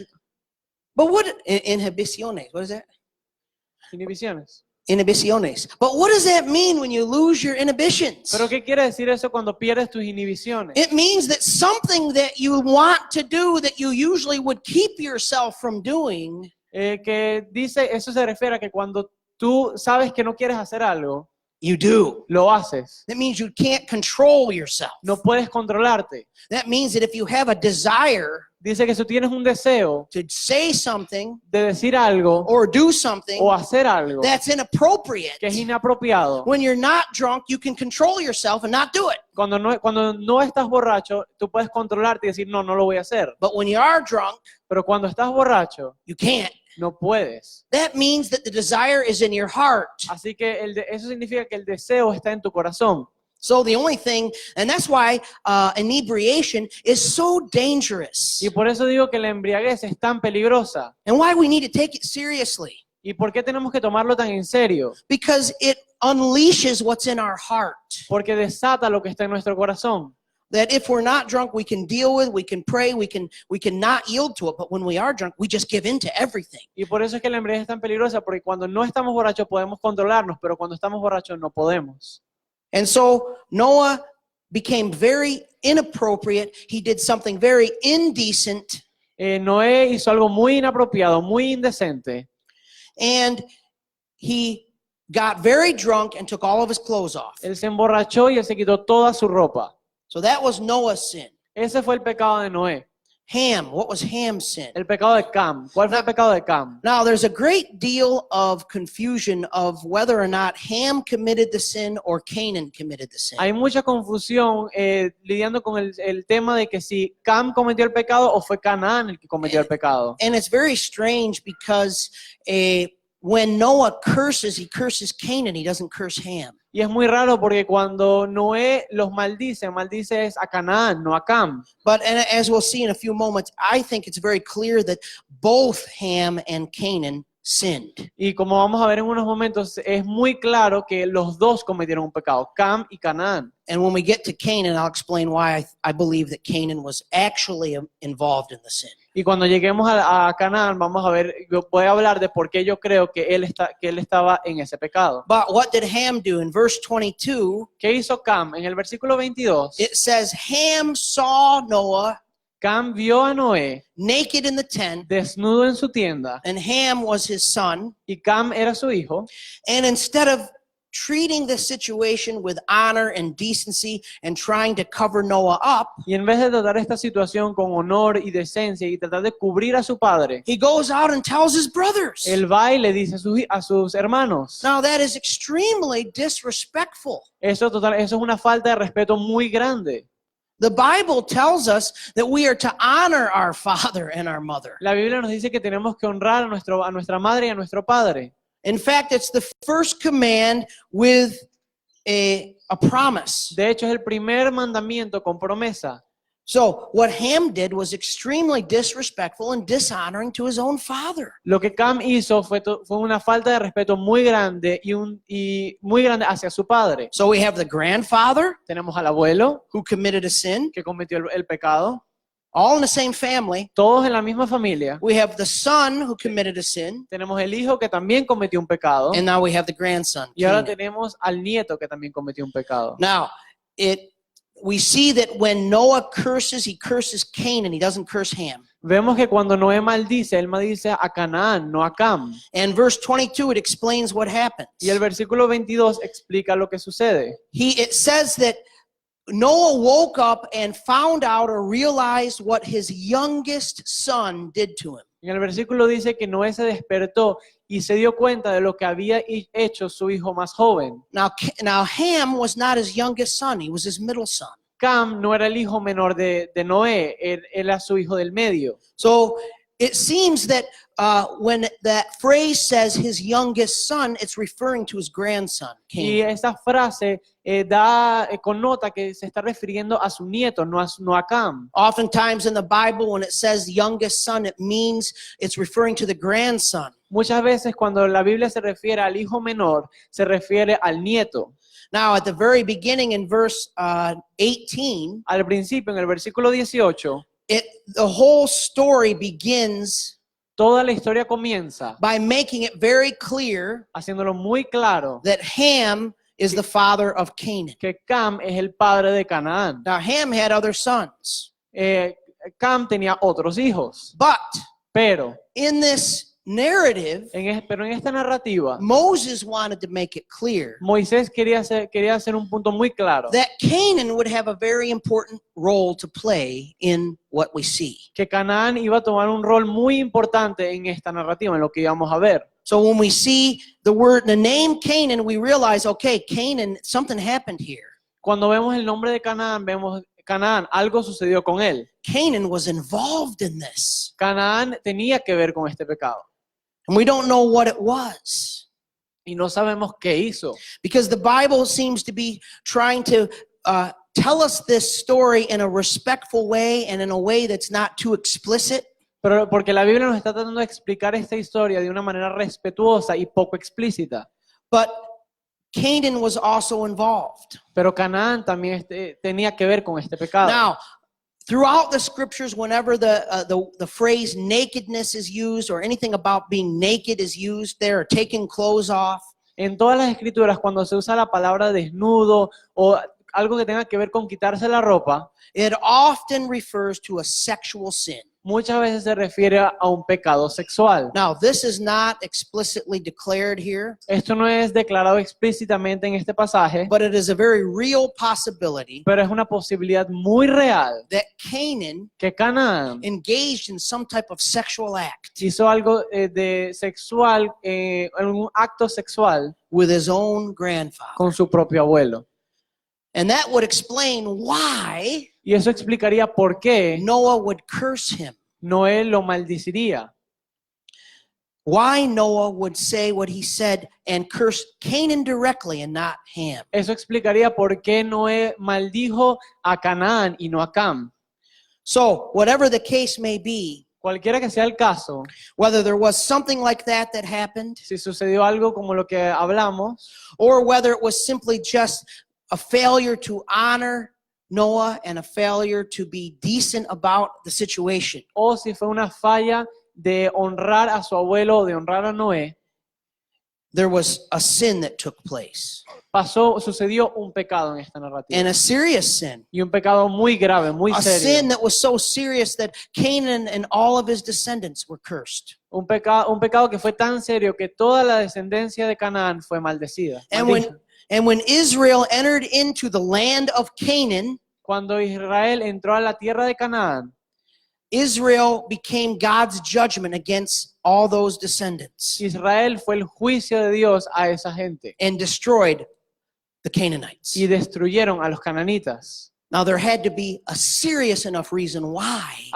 But what inhibiciones? What is that? inhibiciones. Inhibiciones. But what does that mean when you lose your inhibitions? ¿Pero qué quiere decir eso cuando pierdes tus inhibiciones? It means that something that you want to do that you usually would keep yourself from doing, Que dice, eso se refiere a que cuando tú sabes que no quieres hacer algo, you do. lo haces. That means you can't control yourself. No puedes controlarte. That means that if you have a desire Dice que si tienes un deseo to say something de decir algo or do something o hacer algo that's inappropriate, que es inapropiado, when you're not drunk, you can control yourself and not do it. cuando no estás borracho, tú puedes controlarte y decir, no lo voy a hacer. But when you are drunk, Pero cuando estás borracho, you can't. no puedes. That means that the desire is in your heart. Así que eso significa que el deseo está en tu corazón. So the only thing, and that's why inebriation is so dangerous, Y por eso digo que la embriaguez es tan peligrosa. and why we need to take it seriously, ¿Y por qué tenemos que tomarlo tan en serio? because it unleashes what's in our heart. Porque desata lo que está en nuestro corazón. That if we're not drunk, we can deal with, we can pray, we can not yield to it. But when we are drunk, we just give in to everything. Y por eso es que la embriaguez es tan peligrosa, porque cuando no estamos borrachos podemos controlarnos, pero cuando estamos borrachos no podemos. And so Noah became very inappropriate. He did something very indecent, Noé hizo algo muy inapropiado, muy indecente, and he got very drunk and took all of his clothes off. él se emborrachó y él se quitó toda su ropa. So that was Noah's sin. Ese fue el pecado de Noé. Ham, what was Ham's sin? El pecado de Cam. ¿Cuál fue el pecado de Cam? Now, there's a great deal of confusion of whether or not Ham committed the sin or Canaan committed the sin. Hay mucha confusión lidiando con el tema de que si Cam cometió el pecado o fue Canaán el que cometió el pecado. And it's very strange because when Noah curses, he curses Canaan, he doesn't curse Ham. Y es muy raro porque cuando Noé los maldice es a Canaán, no a Cam. But as we'll see in a few moments, I think it's very clear that both Ham and Canaan sinned. Y como vamos a ver en unos momentos, es muy claro que los dos cometieron un pecado, Cam y Canaán. And when we get to Canaan, I'll explain why I believe that Canaan was actually involved in the sin. Y cuando lleguemos a Canaán, vamos a ver, yo voy a hablar de por qué yo creo que él estaba en ese pecado. But what did Ham do? In verse 22, ¿Qué hizo Cam? En el versículo 22, it says, Ham saw Noah Cam vio a Noé naked in the tent, desnudo en su tienda and Ham was his son. y Cam era su hijo. And instead of treating the situation with honor and decency and trying to cover Noah up, Y en vez de tratar esta situación con honor y decencia y tratar de cubrir a su padre, he goes out and tells his brothers. él va y le dice a sus hermanos. Now that is extremely disrespectful. Eso es una falta de respeto muy grande. The Bible tells us that we are to honor our father and our mother. La Biblia nos dice que tenemos que honrar a nuestra madre y a nuestro padre. In fact, it's the first command with a promise. De hecho, es el primer mandamiento con promesa. So what Ham did was extremely disrespectful and dishonoring to his own father. Lo que Cam hizo fue una falta de respeto muy grande y muy grande hacia su padre. So we have the grandfather Tenemos al abuelo who committed a sin, que cometió el pecado, all in the same family. todos en la misma familia. We have the son who committed a sin, Tenemos el hijo que también cometió un pecado and now we have the grandson. y ahora Canaan. tenemos al nieto que también cometió un pecado. Now, we see that when Noah curses, he curses Canaan, he doesn't curse Ham. Vemos que cuando Noé maldice, él maldice a Canaán, no a Cam. And verse 22, it explains what happens. Y el versículo 22 explica lo que sucede. It says that Noah woke up and found out or realized what his youngest son did to him. En el versículo dice que Noé se despertó y se dio cuenta de lo que había hecho su hijo más joven. Now Ham was not his youngest son, he was his middle son. Cam no era el hijo menor de Noé, él era su hijo del medio. So it seems that when that phrase says his youngest son, it's referring to his grandson, Y Canaan. esa frase connota que se está refiriendo a su nieto, no a Cam. Oftentimes in the Bible, when it says youngest son, it means it's referring to the grandson. Muchas veces cuando la Biblia se refiere al hijo menor, se refiere al nieto. Now, at the very beginning in verse 18, Al principio, en el versículo 18, the whole story begins toda la historia comienza by making it very clear haciéndolo muy claro that Ham is the father of Canaan. que Cam es el padre de Canaán. Now, Ham had other sons, Cam tenía otros hijos, but pero in this narrative, pero en esta narrativa, Moses wanted to make it clear Moisés quería hacer un punto muy claro, that Canaan would have a very important role to play in what we see. que Canaán iba a tomar un rol muy importante en esta narrativa, en lo que íbamos a ver. So when we see the name Canaan, we realize, okay, Canaan, something happened here. Cuando vemos el nombre de Canaán, vemos Canaán, algo sucedió con él. Canaan was involved in this. Canaán tenía que ver con este pecado. And we don't know what it was. Y no sabemos qué hizo. Because the Bible seems to be trying to tell us this story in a respectful way and in a way that's not too explicit. Pero porque la Biblia nos está tratando de explicar esta historia de una manera respetuosa y poco explícita. But Canaan was also involved. Pero Canaán también tenía que ver con este pecado. Now, throughout the scriptures, whenever the phrase nakedness is used or anything about being naked is used there or taking clothes off, En todas las escrituras, cuando se usa la palabra desnudo o algo que tenga que ver con quitarse la ropa, it often refers to a sexual sin. muchas veces se refiere a un pecado sexual. Now, this is not explicitly declared here, Esto no es declarado explícitamente en este pasaje, but it is a very real possibility pero es una posibilidad muy real that Canaan que Canaán engaged in some type of sexual act hizo algo de sexual, un acto sexual with his own grandfather. con su propio abuelo. And that would explain why Y eso explicaría por qué Noah would curse him. Noé lo maldeciría. Why Noah would say what he said and curse Canaan directly and not Ham. Eso explicaría por qué Noé maldijo a Canaán y no a Cam. So, whatever the case may be, Cualquiera que sea el caso, whether there was something like that happened, si sucedió algo como lo que hablamos, or whether it was simply just a failure to honor Noah and a failure to be decent about the situation, o si fue una falla de honrar a su abuelo o de honrar a Noé, there was a sin that took place, sucedió un pecado en esta narrativa. and a serious sin. Y un pecado muy grave, muy A serio. sin that was so serious that Canaan and all of his descendants were cursed. Un pecado que fue tan serio que toda la descendencia de Canaán fue maldecida. And when Israel entered into the land of Canaan, Cuando Israel entró a la tierra de Canaán, Israel became God's judgment against all those descendants Israel fue el juicio de Dios a esa gente and destroyed the Canaanites. y destruyeron a los cananitas. Now there had to be a serious enough reason why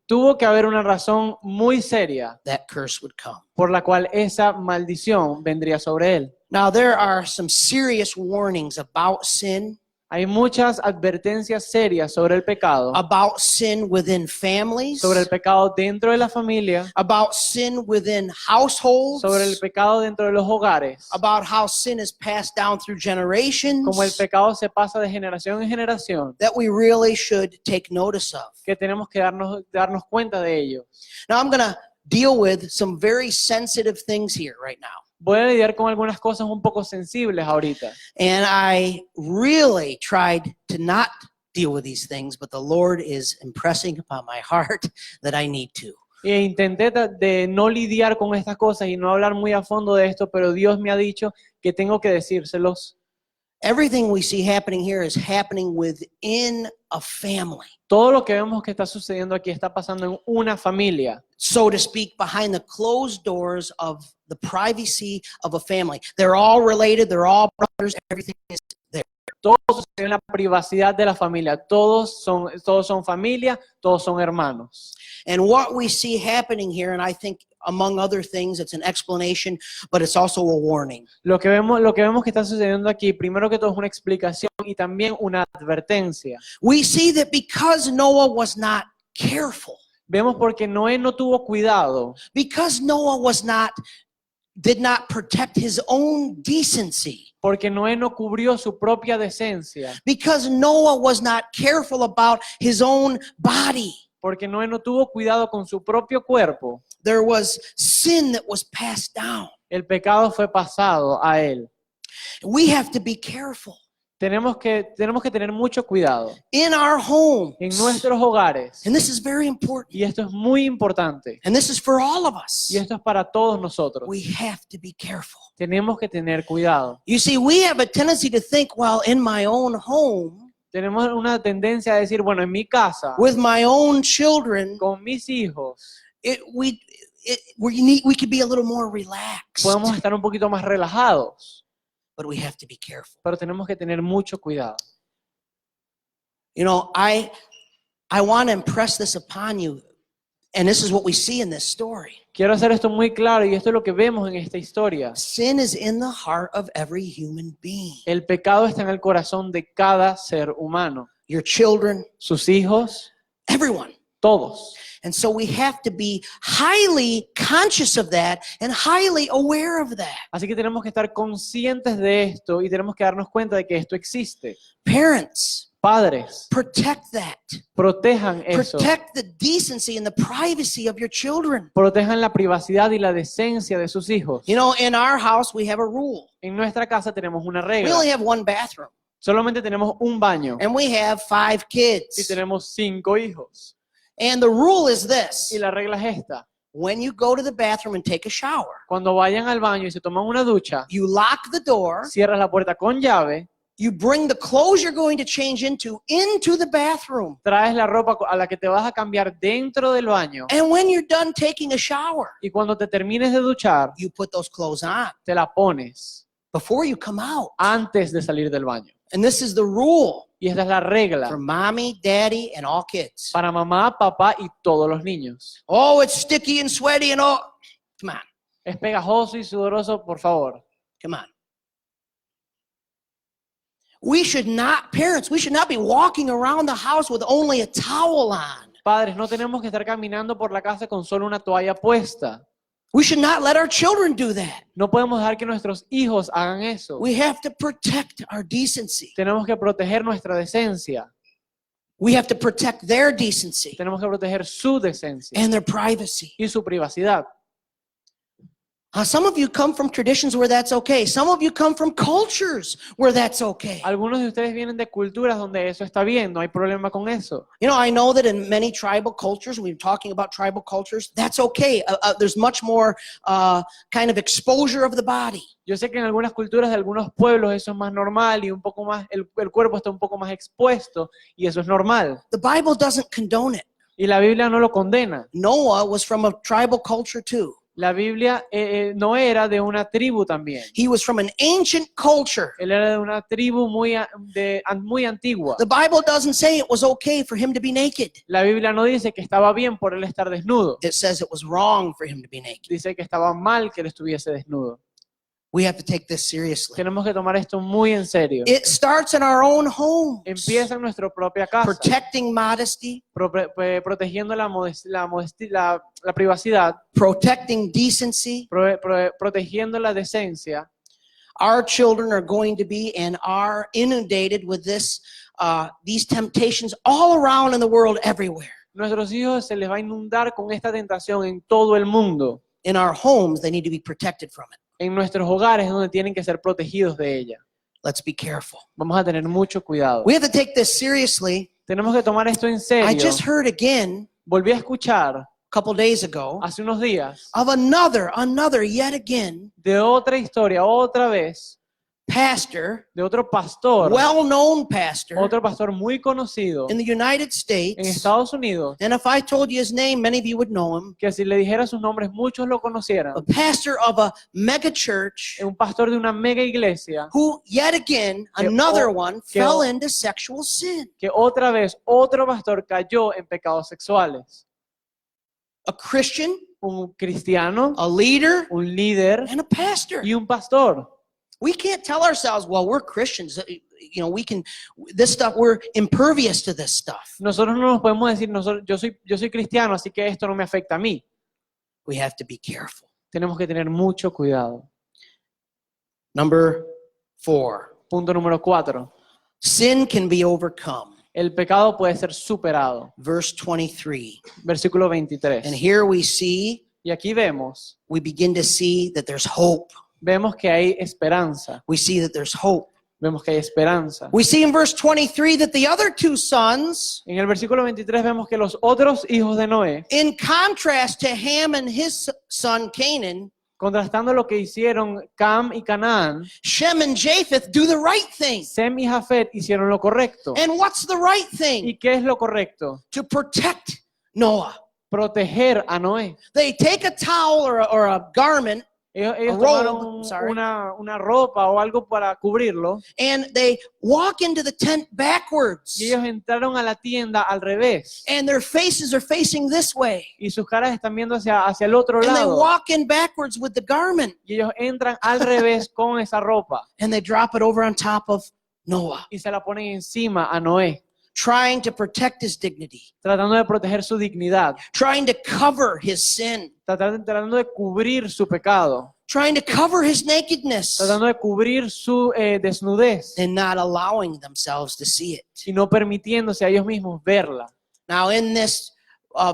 Tuvo que haber una razón muy seria that curse would come. por la cual esa maldición vendría sobre él. Now there are some serious warnings about sin, Hay muchas advertencias serias sobre el pecado, about sin within families, sobre el pecado dentro de la familia, about sin within households, sobre el pecado dentro de los hogares, about how sin is passed down through generations, como el pecado se pasa de generación en generación, that we really should take notice of. que tenemos que darnos cuenta de ello. Now I'm going to deal with some very sensitive things here right now. Voy a lidiar con algunas cosas un poco sensibles ahorita. And I really tried to not deal with these things, but the Lord is impressing upon my heart that I need to. E intenté de no lidiar con estas cosas y no hablar muy a fondo de esto, pero Dios me ha dicho que tengo que decírselos. Everything we see happening here is happening within a family. Todo lo que vemos que está sucediendo aquí está pasando en una familia, So to speak, behind the closed doors of the privacy of a family. They're all related, they're all brothers, everything is there. todo sucede en la privacidad de la familia. Todos son familia, todos son hermanos. And what we see happening here, and I think among other things, it's an explanation, but it's also a warning. Lo que vemos que está sucediendo aquí, primero que todo es una explicación y también una advertencia. We see that because Noah was not careful, Vemos porque Noé no tuvo cuidado, because Noah did not protect his own decency, porque Noé no cubrió su propia decencia, because Noah was not careful about his own body, porque Noé no tuvo cuidado con su propio cuerpo, there was sin that was passed down. el pecado fue pasado a él. We have to be careful Tenemos que tener mucho cuidado in our homes. en nuestros hogares. And this is very important. Y esto es muy importante. And this is for all of us. Y esto es para todos nosotros. We have to be careful. Tenemos que tener cuidado. You see, we have a tendency to think, well, in my own home, Tenemos una tendencia a decir, bueno, en mi casa, with my own children, con mis hijos, we could be a little more relaxed. podemos estar un poquito más relajados, But we have to be careful. pero tenemos que tener mucho cuidado. You know, I want to impress this upon you. And this is what we see in this story. Quiero hacer esto muy claro y esto es lo que vemos en esta historia. Sin is in the heart of every human being. El pecado está en el corazón de cada ser humano. Your children, Sus hijos, everyone. todos. And so we have to be highly conscious of that and highly aware of that. Así que tenemos que estar conscientes de esto y tenemos que darnos cuenta de que esto existe. Parents, Padres, protect that. protejan eso. Protect the decency and the privacy of your children. Protejan la privacidad y la decencia de sus hijos. You know, in our house, we have a rule. En nuestra casa tenemos una We regla. only have one bathroom, Solamente tenemos un baño and we have 5 y kids. tenemos 5 hijos. And the rule is this. Y la regla es esta. When you go to the bathroom and take a shower, Cuando vayan al baño y se toman una ducha, you lock the door, cierras la puerta con llave, you bring the clothes you're going to change into the bathroom. traes la ropa a la que te vas a cambiar dentro del baño And when you're done taking a shower, y cuando te termines de duchar, you put those clothes on te la pones before you come out. antes de salir del baño. And this is the rule Y esta es la regla for mommy, daddy, and all kids. para mamá, papá y todos los niños. Oh, it's sticky and sweaty and all. Come on, Es pegajoso y sudoroso, por favor. come on. We should not, parents, we should not be walking around the house with only a towel on. Padres, no tenemos que estar caminando por la casa con solo una toalla puesta. We should not let our children do that. No podemos dejar que nuestros hijos hagan eso. We have to protect our decency. Tenemos que proteger nuestra decencia. We have to protect their decency Tenemos que proteger su decencia and their privacy. y su privacidad. Some of you come from traditions where that's okay. Some of you come from cultures where that's okay. Algunos de ustedes vienen de culturas donde eso está bien, no hay problema con eso. You know, I know that in many tribal cultures, we're talking about tribal cultures, that's okay. There's much more kind of exposure of the body. Yo sé que en algunas culturas de algunos pueblos eso es más normal y un poco más, el cuerpo está un poco más expuesto y eso es normal. The Bible doesn't condone it. Y la Biblia no lo condena. Noah was from a tribal culture too. La Biblia no era de una tribu también. He was from an ancient culture. Él era de una tribu muy antigua. The Bible doesn't say it was okay for him to be naked. La Biblia no dice que estaba bien por él estar desnudo. It says it was wrong for him to be naked. Dice que estaba mal que él estuviese desnudo. We have to take this seriously. Tenemos que tomar esto muy en serio. It starts in our own homes. Empieza en nuestra propia casa, Protecting modesty, protegiendo la privacidad, protecting decency. protegiendo la decencia. Our children are going to be and are inundated with these temptations all around in the world, everywhere. Nuestros hijos se les va a inundar con esta tentación en todo el mundo. In our homes, they need to be protected from it. En nuestros hogares es donde tienen que ser protegidos de ella. Let's be careful. Vamos a tener mucho cuidado. We have to take this seriously. Tenemos que tomar esto en serio. I just heard again Volví a escuchar a couple days ago hace unos días of another yet again de otra historia, otra vez, pastor, de otro pastor, well-known pastor otro pastor muy conocido in the United en States. Estados Unidos, And if I told you his name, many of you would know him. que si le dijera sus nombres muchos lo conocieran. A pastor of a mega church Un pastor de una mega iglesia who yet again, Que another o- one, que fell o- into sexual sin. que otra vez otro pastor cayó en pecados sexuales. A Christian, Un cristiano, a leader, un líder and a pastor. y un pastor. We can't tell ourselves, well, we're Christians. You know, this stuff, we're impervious to this stuff. Nosotros no nos podemos decir, yo soy cristiano, así que esto no me afecta a mí. We have to be careful. Tenemos que tener mucho cuidado. Number 4, Punto número 4. sin can be overcome. El pecado puede ser superado. Verse 23. Versículo 23. And here we Y aquí vemos begin to see that there's hope. que hay esperanza. We see that there's hope. Vemos que hay esperanza. We see in verse 23 that the other 2 sons, En el versículo 23 vemos que los otros hijos de Noé, in contrast to Ham and his son Canaan, contrastando lo que hicieron Cam y Canaán, Shem and Japheth do the right thing. Sem y Jafet hicieron lo correcto. And what's the right thing? ¿Y qué es lo correcto? To protect Noah. Proteger a Noé. They take a towel or a garment Ellos A robe, tomaron sorry. una ropa o algo para cubrirlo and they walk into the tent backwards. y ellos entraron a la tienda al revés And their faces are facing this way. y sus caras están viendo hacia el otro And they lado walk in backwards with the garment. y ellos entran al revés con esa ropa And they drop it over on top of Noah, y se la ponen encima a Noé, trying to protect his dignity, tratando de proteger su dignidad, trying to cover his sin, tratando de cubrir su pecado, trying to cover his nakedness, tratando de cubrir su desnudez and not allowing themselves to see it. y no permitiéndose a ellos mismos verla. Now, in this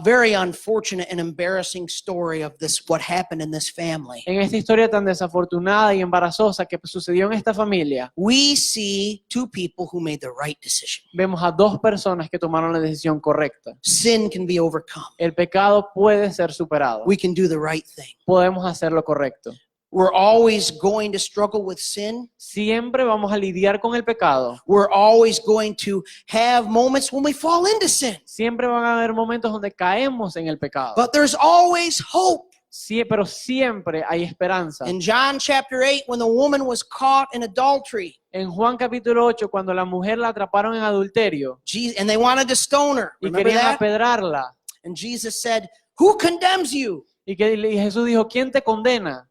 very unfortunate and embarrassing story of this, what happened in this family, En esta historia tan desafortunada y embarazosa que sucedió en esta familia, we see two people who made the right decision. vemos a dos personas que tomaron la decisión correcta. Sin can be overcome. El pecado puede ser superado. We can do the right thing. Podemos hacer lo correcto. We're always going to struggle with sin. Siempre vamos a lidiar con el pecado. We're always going to have moments when we fall into sin. Siempre van a haber momentos donde caemos en el pecado. But there's always hope. Sí, pero siempre hay esperanza. In John chapter 8, when the woman was caught in adultery, En Juan capítulo 8, cuando la mujer la atraparon en adulterio and they wanted to stone her. y Remember querían that? apedrarla, And Jesus said, "Who condemns you?" y Jesús dijo, ¿quién te condena?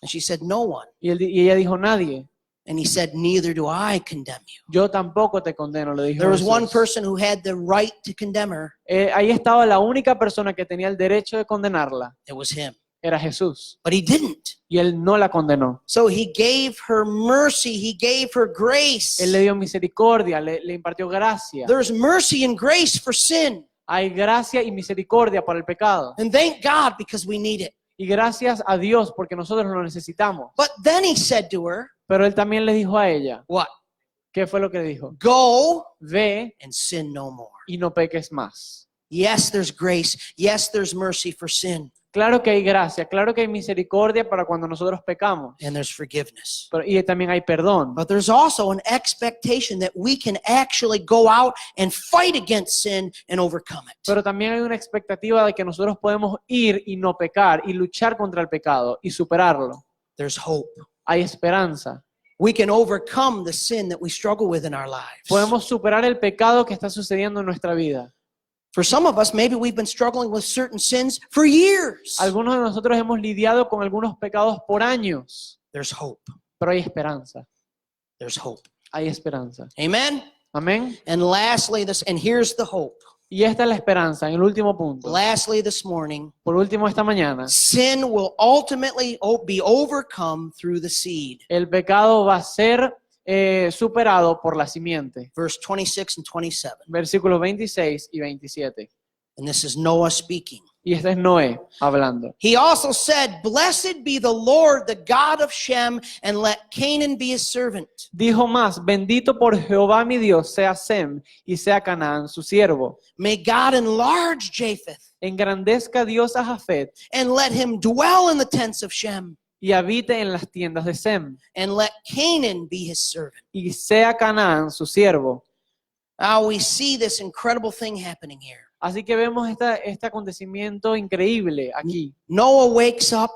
And she said, "No one." Y ella dijo, nadie. And he said, "Neither do I condemn you." Yo tampoco te condeno, le dijo There was one Jesús. person who had the right to condemn her. Ahí estaba la única persona que tenía el derecho de condenarla, It was him. era Jesús. But he didn't. Y él no la condenó. So he gave her mercy. He gave her grace. Él le dio misericordia, le impartió gracia. There's mercy and grace for sin. Hay gracia y misericordia para el pecado. And thank God, because we need it. Y gracias a Dios porque nosotros lo necesitamos. But then he said to her, Pero él también le dijo a ella, what? ¿qué fue lo que dijo? Go Ve and sin no more. y no peques más. Yes, there's grace. Yes, there's mercy for sin. Claro que hay gracia, claro que hay misericordia para cuando nosotros pecamos. And there's forgiveness. Y también hay perdón. But there's also an expectation that we can actually go out and fight against sin and overcome it. Pero también hay una expectativa de que nosotros podemos ir y no pecar y luchar contra el pecado y superarlo. There's hope. Hay esperanza. We can overcome the sin that we struggle with in our lives. Podemos superar el pecado que está sucediendo en nuestra vida. For some of us, maybe we've been struggling with certain sins for years. Algunos de nosotros hemos lidiado con algunos pecados por años, There's hope. pero hay esperanza. There's hope. Hay esperanza. Amen? Amén. And lastly, and here's the hope. Y esta es la esperanza, en el último punto. Lastly, this morning, Por último, esta mañana, sin will ultimately be overcome through the seed. el pecado va a ser superado por la simiente. Verse 26 and 27. Versículos 26 y 27. And this is Noah speaking. Y este es Noé hablando. He also said, "Blessed be the Lord, the God of Shem, and let Canaan be his servant." Dijo más, bendito por Jehová mi Dios sea Sem y sea Canaán su siervo. May God enlarge Japheth, Engrandezca Dios a Jafet and let him dwell in the tents of Shem, y habite en las tiendas de Sem. and let Canaan be his servant. Y sea Canaán su siervo. Now we see this incredible thing happening here. Así que vemos este acontecimiento increíble aquí. Noah wakes up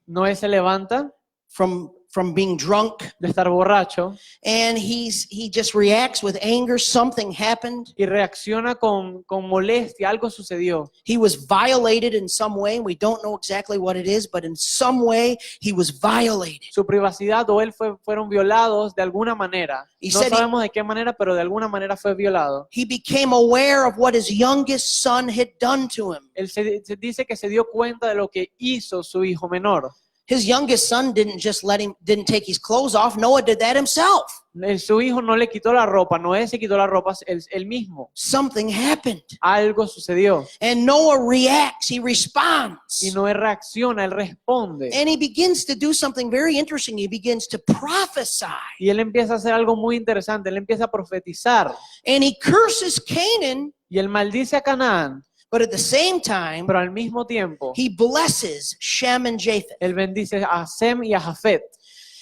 Noé se levanta from being drunk, de estar borracho and he just reacts with anger. Something happened. y reacciona con molestia. Algo sucedió. He was violated in some way, and we don't know exactly what it is, but in some way he was violated. Su privacidad o él fueron violados de alguna manera. Y No said he- sabemos de qué manera, pero de alguna manera fue violado. He became aware of what his youngest son had done to him. Él se dice que se dio cuenta de lo que hizo su hijo menor. His youngest son didn't take his clothes off. Noah did that himself. Su hijo no le quitó la ropa, Noé se quitó la ropa él mismo. Something happened. Algo sucedió. And Noah reacts, he responds. Y Noé reacciona, él responde. And he begins to do something very interesting. He begins to prophesy. Y él empieza a hacer algo muy interesante, él empieza a profetizar. And he curses Canaan, Y él maldice a Canaán, but at the same time, pero al mismo tiempo, he blesses Shem and Japheth. él bendice a Sem y a Jafet.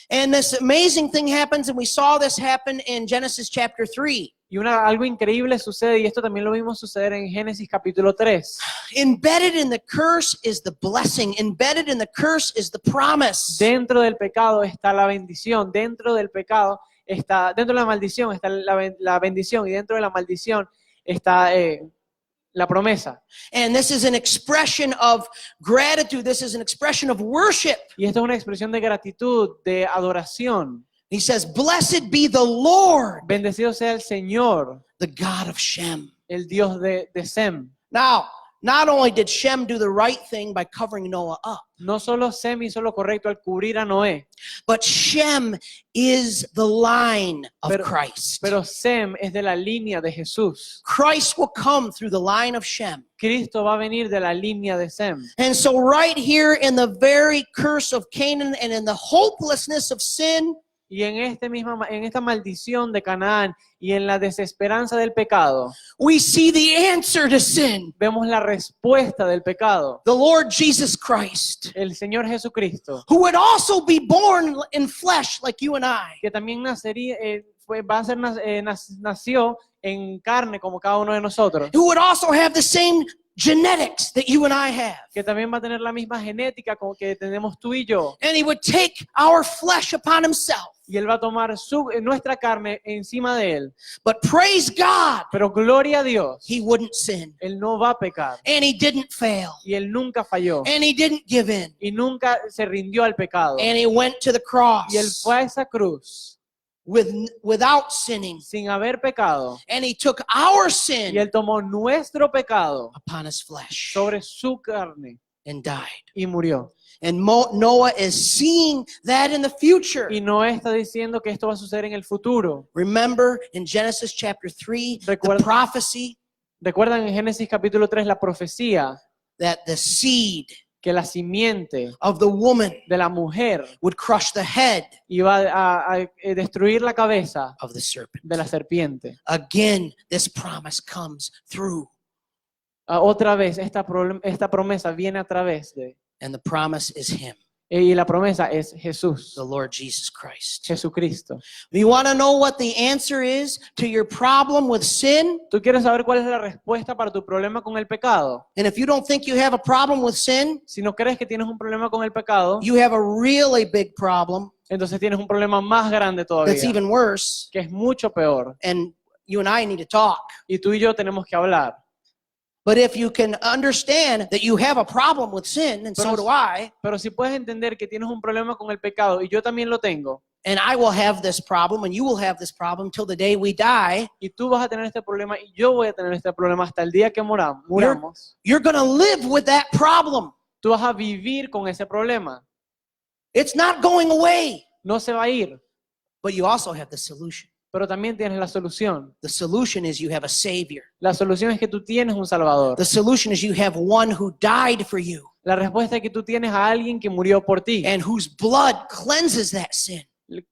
And this amazing thing happens, and we saw this happen in Genesis chapter 3. Y algo increíble sucede, y esto también lo vimos suceder en Génesis capítulo 3. Embedded in the curse is the blessing. Embedded in the curse is the promise. Dentro del pecado está la bendición, dentro del pecado está, dentro de la maldición está la bendición, y dentro de la maldición está la promesa. And this is an expression of gratitude. This is an expression of worship. Y esto es una expresión de gratitud, de adoración. He says, "Blessed be the Lord, Bendecido sea el Señor, the God of Shem." el Dios de Sem. Now, not only did Shem do the right thing by covering Noah up, No solo Sem hizo lo correcto al cubrir a Noé, but Shem is the line of Pero- Christ. pero Sem es de la línea de Jesús. Christ will come through the line of Shem. Cristo va a venir de la línea de Sem. And so right here in the very curse of Canaan and in the hopelessness of sin, Y en esta maldición de Canaán y en la desesperanza del pecado, we see the answer to sin. vemos la respuesta del pecado. The Lord Jesus Christ, El Señor Jesucristo, who would also be born in flesh like you and I, que también nació en carne como cada uno de nosotros, who would also have the same genetics that you and I have. que también va a tener la misma genética como que tenemos tú y yo, And he would take our flesh upon himself. y Él va a tomar nuestra carne encima de Él. But praise God, Pero gloria a Dios, he wouldn't sin. Él no va a pecar, And he didn't fail. y Él nunca falló, And he didn't give in. y nunca se rindió al pecado. And he went to the Y Él cross fue a esa cruz without sinning. sin haber pecado, And he took our y sin Él tomó nuestro pecado upon his flesh sobre su carne and died. y murió. And Noah is seeing that in the future. Y Noé está diciendo que esto va a suceder en el futuro. Remember in Genesis chapter 3, the Recuerda- prophecy ¿Recuerdan en Génesis capítulo 3 la profecía that the seed que la simiente of the woman de la mujer would crush the head iba a destruir la cabeza of the serpent? de la serpiente? Again, this promise comes through. Otra vez, esta promesa viene a través de... And the promise is him, Y la promesa es Jesús, the Lord Jesus Christ. Jesucristo. You want to know what the answer is to your problem with sin? ¿Tú quieres saber cuál es la respuesta para tu problema con el pecado? And if you don't think you have a problem with sin, Si no crees que tienes un problema con el pecado, you have a really big problem entonces tienes un problema más grande todavía, that's even worse. que es mucho peor. And you and I need to talk. Y tú y yo tenemos que hablar. But if you can understand that you have a problem with sin, and so do I, Pero si puedes entender que tienes un problema con el pecado, y yo también lo tengo, and I will have this problem, and you will have this problem till the day we die, y tú vas a tener este problema, y yo voy a tener este problema hasta el día que muramos, you're going to live with that problem. tú vas a vivir con ese problema. It's not going away. No se va a ir, But you also have the solution. pero también tienes la solución. The solution is you have a Savior. La solución es que tú tienes un Salvador. The solution is you have one who died for you La respuesta es que tú tienes a alguien que murió por ti. and whose blood cleanses that sin.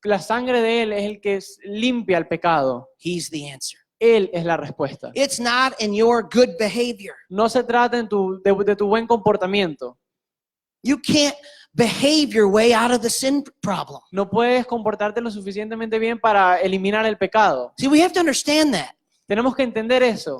La sangre de Él es el que limpia el pecado. He's the answer. Él es la respuesta. It's not in your good behavior. No se trata de tu buen comportamiento. You can't behave your way out of the sin problem. No puedes comportarte lo suficientemente bien para eliminar el pecado. See, we have to understand that. Tenemos que entender eso.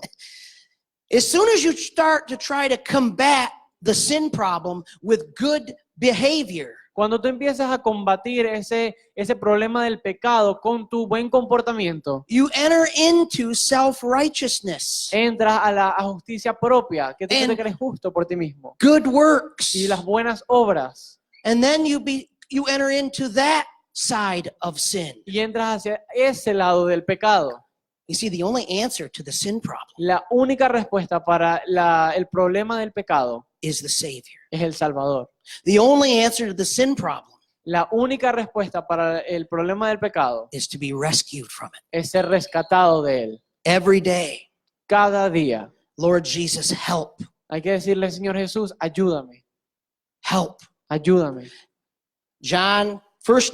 As soon as you start to try to combat the sin problem with good behavior, Cuando tú empiezas a combatir ese problema del pecado con tu buen comportamiento, you enter into self-righteousness, entras a la justicia propia, que tú And- te crees justo por ti mismo. good works, Y las buenas obras. and then you enter into that side of sin. Y entras hacia ese lado del pecado. You see, the only answer to the sin problem La única respuesta para el problema del pecado is the Savior. es el Salvador. The only answer to the sin problem La única respuesta para el problema del pecado is to be rescued from it. es ser rescatado de él. Every day, Cada día. Lord Jesus, help, Hay que decirle, Señor Jesús, ayúdame, help. ayúdame. 1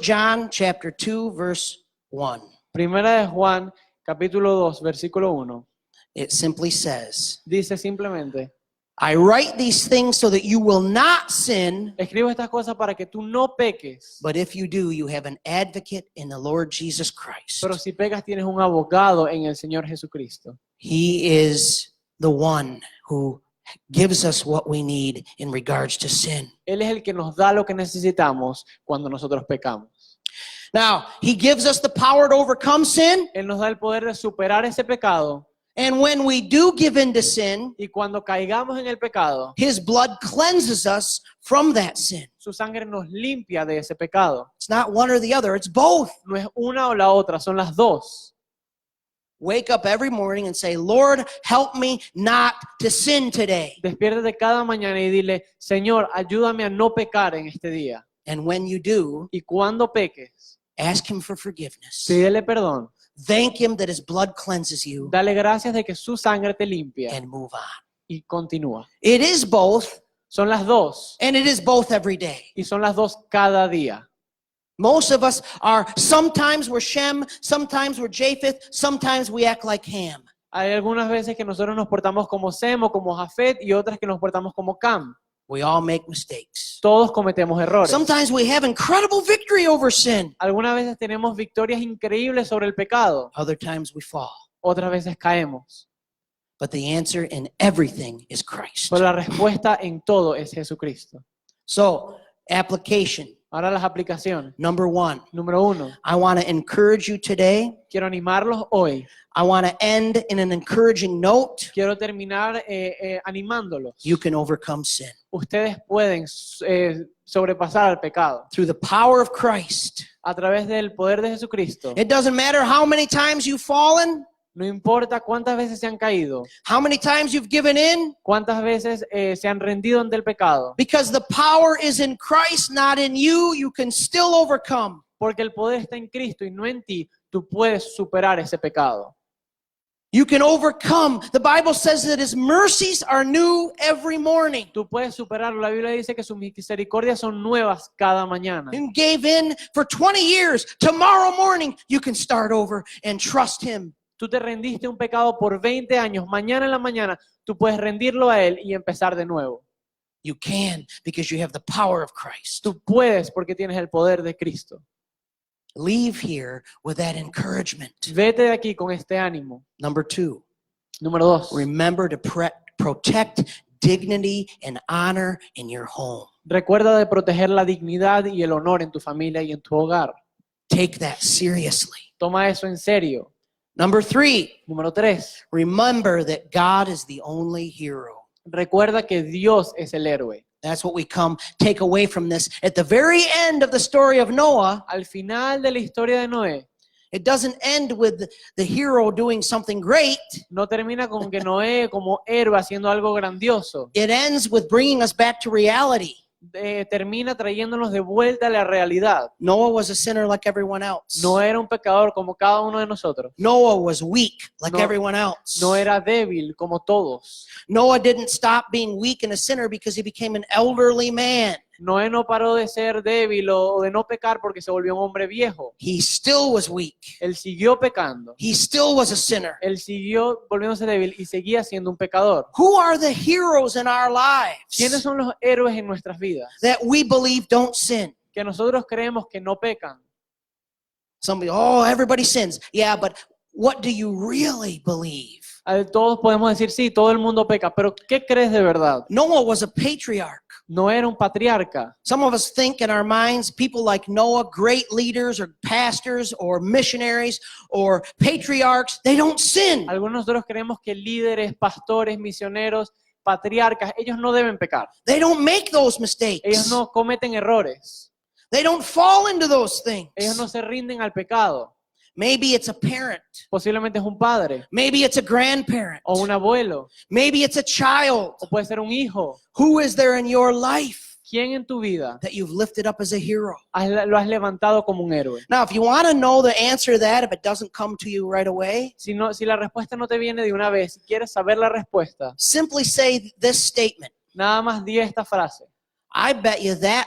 John chapter 2, verse 1. Primera de Juan, capítulo 2, versículo 1. It simply says, Dice simplemente, I write these things so that you will not sin, Escribo estas cosas para que tú no peques. but if you do, you have an advocate in the Lord Jesus Christ. Pero si pecas, tienes un abogado en el Señor Jesucristo. He is the one who gives us what we need in regards to sin. Él es el que nos da lo que necesitamos cuando nosotros pecamos. Now, he gives us the power to overcome sin, Él nos da el poder de superar ese pecado. and when we do give in to sin, Y cuando caigamos en el pecado, his blood cleanses us from that sin. su sangre nos limpia de ese pecado. It's not one or the other, it's both. No es una o la otra, son las dos. Wake up every morning and say, Lord, help me not to sin today. Despiértate cada mañana y dile, Señor, ayúdame a no pecar en este día. And when you do, Y cuando peques, ask him for forgiveness. pídele perdón. Thank him that his blood cleanses you Dale gracias de que su sangre te limpia and move on. y continúa. It is both, Son las dos and it is both every day. y son las dos cada día. Most of us are, sometimes we're Shem, sometimes we're Japheth, sometimes we act like Ham. Hay algunas veces que nosotros nos portamos como Sem o como Jafet y otras que nos portamos como Cam. We all make mistakes. Todos cometemos errores. Sometimes we have incredible victory over sin. Algunas veces tenemos victorias increíbles sobre el pecado. Other times we fall. Otras veces caemos. But the answer in everything is Christ. Pero la respuesta en todo es Jesucristo. So, application. Ahora las aplicaciones. Number one, Número 1. I want to encourage you today. Quiero animarlos hoy. I want to end in an encouraging note. Quiero terminar animándolos. You can overcome sin. Ustedes pueden sobrepasar al pecado Through the power of Christ. a través del poder de Jesucristo. It doesn't matter how many times you've fallen, No importa cuántas veces se han caído, how many times you've given in, cuántas veces se han rendido ante el pecado. because the power is in Christ, not in you, you can still overcome. Porque el poder está en Cristo y no en ti. Tú puedes superar ese pecado. You can overcome. The Bible says that his mercies are new every morning. Tú puedes superarlo. La Biblia dice que sus misericordias son nuevas cada mañana. You gave in for 20 years. Tomorrow morning, you can start over and trust him. Tú te rendiste un pecado por 20 años. Mañana en la mañana tú puedes rendirlo a Él y empezar de nuevo. You can because you have the power of Christ. Tú puedes porque tienes el poder de Cristo. Leave here with that encouragement. Vete de aquí con este ánimo. Number two, Número 2. remember to protect dignity and honor in your home. Recuerda de proteger la dignidad y el honor en tu familia y en tu hogar. Take that seriously. Toma eso en serio. Number three, Número 3. remember that God is the only hero. Recuerda que Dios es el héroe. That's what we take away from this. At the very end of the story of Noah, Al final de la historia de Noé, it doesn't end with the hero doing something great. no termina con que Noé como héroe haciendo algo grandioso. It ends with bringing us back to reality. Termina trayéndonos de vuelta a la realidad. Noah was a sinner like everyone else. No era un pecador como cada uno de nosotros. Noah was weak like No. everyone else. No era débil como todos. Noah didn't stop being weak and a sinner because he became an elderly man. Noé no paró de ser débil o de no pecar porque se volvió un hombre viejo. He still was weak. Él siguió pecando. He still was a sinner. Él siguió volviéndose débil y seguía siendo un pecador. Who are the heroes in our ¿Quiénes lives son los héroes en nuestras vidas? that we believe don't sin? Que nosotros creemos que no pecan. Somebody, oh, everybody sins. Yeah, but what do you really believe? Todos podemos decir, sí, todo el mundo peca, pero ¿qué crees de verdad? Noah was a patriarch. No era un patriarca. Some of us think in our minds, people like Noah, great leaders or pastors or missionaries or patriarchs, they don't sin. Algunos de nosotros creemos que líderes, pastores, misioneros, patriarcas, ellos no deben pecar. They don't make those Ellos mistakes. no cometen errores. They don't fall into those things. Ellos no se rinden al pecado. Maybe it's a parent. Posiblemente es un padre Maybe it's a grandparent. o un abuelo Maybe it's a child. o puede ser un hijo. Who is there in your life ¿Quién en tu vida that you've lifted up as a hero? lo has levantado como un héroe? Now, if you want to know the answer to that, if it doesn't come to you right away, Si la respuesta no te viene de una vez, si quieres saber la respuesta, simply say this statement. nada más di esta frase. I bet you that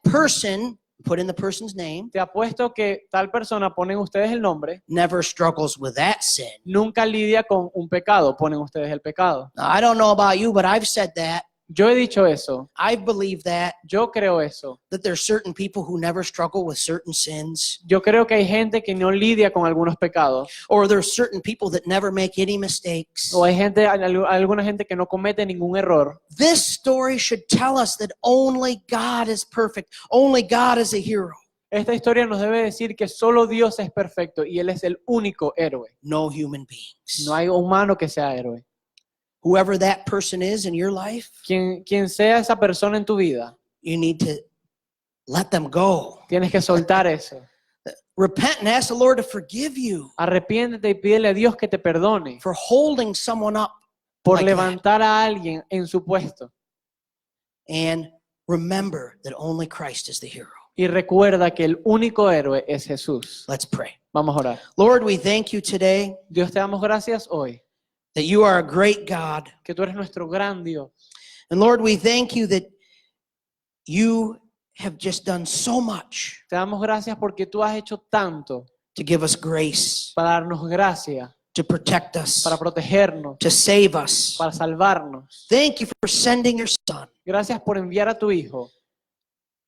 person put in the person's name, te apuesto que tal persona, ponen ustedes el nombre, never struggles with that sin. nunca lidia con un pecado, ponen ustedes el pecado. Now, I don't know about you, but I've said that. Yo he dicho eso, I believe that yo creo eso. there's certain people who never struggle with certain sins, Yo creo que hay gente que no lidia con algunos pecados, or there's certain people that never make any mistakes. o hay alguna gente que no comete ningún error. This story should tell us that only God is perfect. Only God is a hero. Esta historia nos debe decir que solo Dios es perfecto y Él es el único héroe. No human beings. No hay humano que sea héroe. Whoever that person is in your life, Quien sea esa persona en tu vida, you need to let them go. tienes que soltar eso. Repent and ask the Lord to forgive you Arrepiéntete y pídele a Dios que te perdone for holding someone up. por like that. levantar a alguien en su puesto. And remember that only Christ is the hero. Y recuerda que el único héroe es Jesús. Let's pray. Vamos a orar. Lord, we thank you today Dios, te damos gracias hoy, that you are a great God. que tú eres nuestro gran Dios. And Lord, we thank you that you have just done so much Te damos gracias porque tú has hecho tanto to give us grace, para darnos gracia, to protect us, para protegernos, to save us. para salvarnos. Thank you for sending your son, Gracias por enviar a tu Hijo,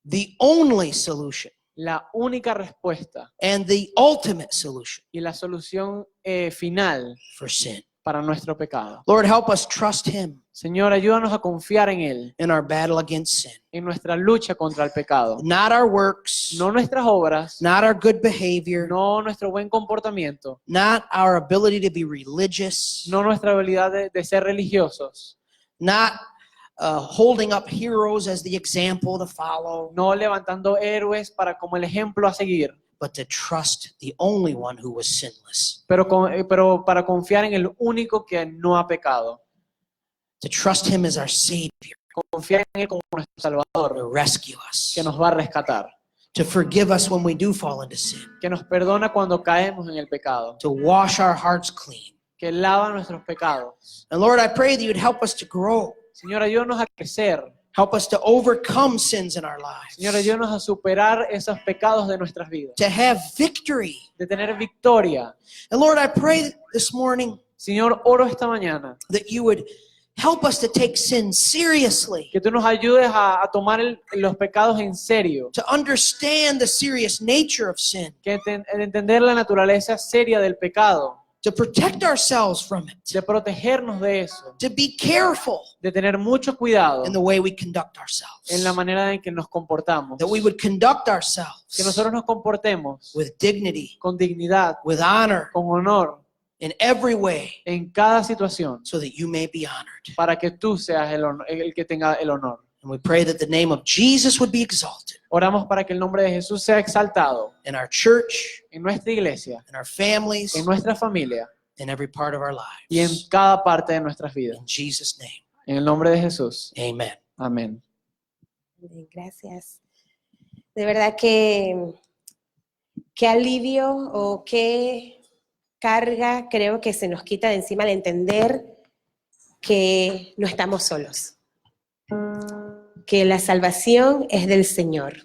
the only solution la única respuesta and the ultimate solution y la solución final for sin. para nuestro pecado. Lord, help us trust him Señor, ayúdanos a confiar en Él, in our battle against sin. en nuestra lucha contra el pecado. Not our works, No nuestras obras, not our good behavior, no nuestro buen comportamiento, not our ability to be religious, no nuestra habilidad de ser religiosos, not holding up heroes as the example to follow, no levantando héroes para como el ejemplo a seguir, but to trust the only one who was sinless. pero para confiar en el único que no ha pecado. To trust him as our Savior, Confiar en Él como nuestro Salvador, to rescue us, que nos va a rescatar, to forgive us when we do fall into sin, que nos perdona cuando caemos en el pecado, to wash our hearts clean. que lava nuestros pecados. And Lord, I pray that you'd help us to grow. Señor, ayúdanos a crecer. Help us to overcome sins in our lives, Señor, ayúdanos a superar esos pecados de nuestras vidas, to have victory. de tener victoria. And Lord, I pray this morning Señor, oro esta mañana that you would help us to take sin seriously, que tú nos ayudes a tomar los pecados en serio, to understand the serious nature of sin, que entender la naturaleza seria del pecado, to protect ourselves from it, de protegernos de eso, to be careful de tener mucho cuidado in the way we conduct ourselves, en la manera en que nos comportamos, that we would conduct que ourselves nosotros nos comportemos with dignity, con dignidad, with honor, con honor, in every way, en cada situación, so that you may be honored. para que tú seas el que tenga el honor. And we pray that the name of Jesus would be exalted Oramos para que el nombre de Jesús sea exaltado in our church, en nuestra iglesia, in our families, en nuestra familia in every part of our y en lives. cada parte de nuestras vidas. In Jesus' name, En el nombre de Jesús. amen. Amén. Bien, gracias. De verdad que qué alivio o qué carga creo que se nos quita de encima al entender que no estamos solos, que la salvación es del Señor.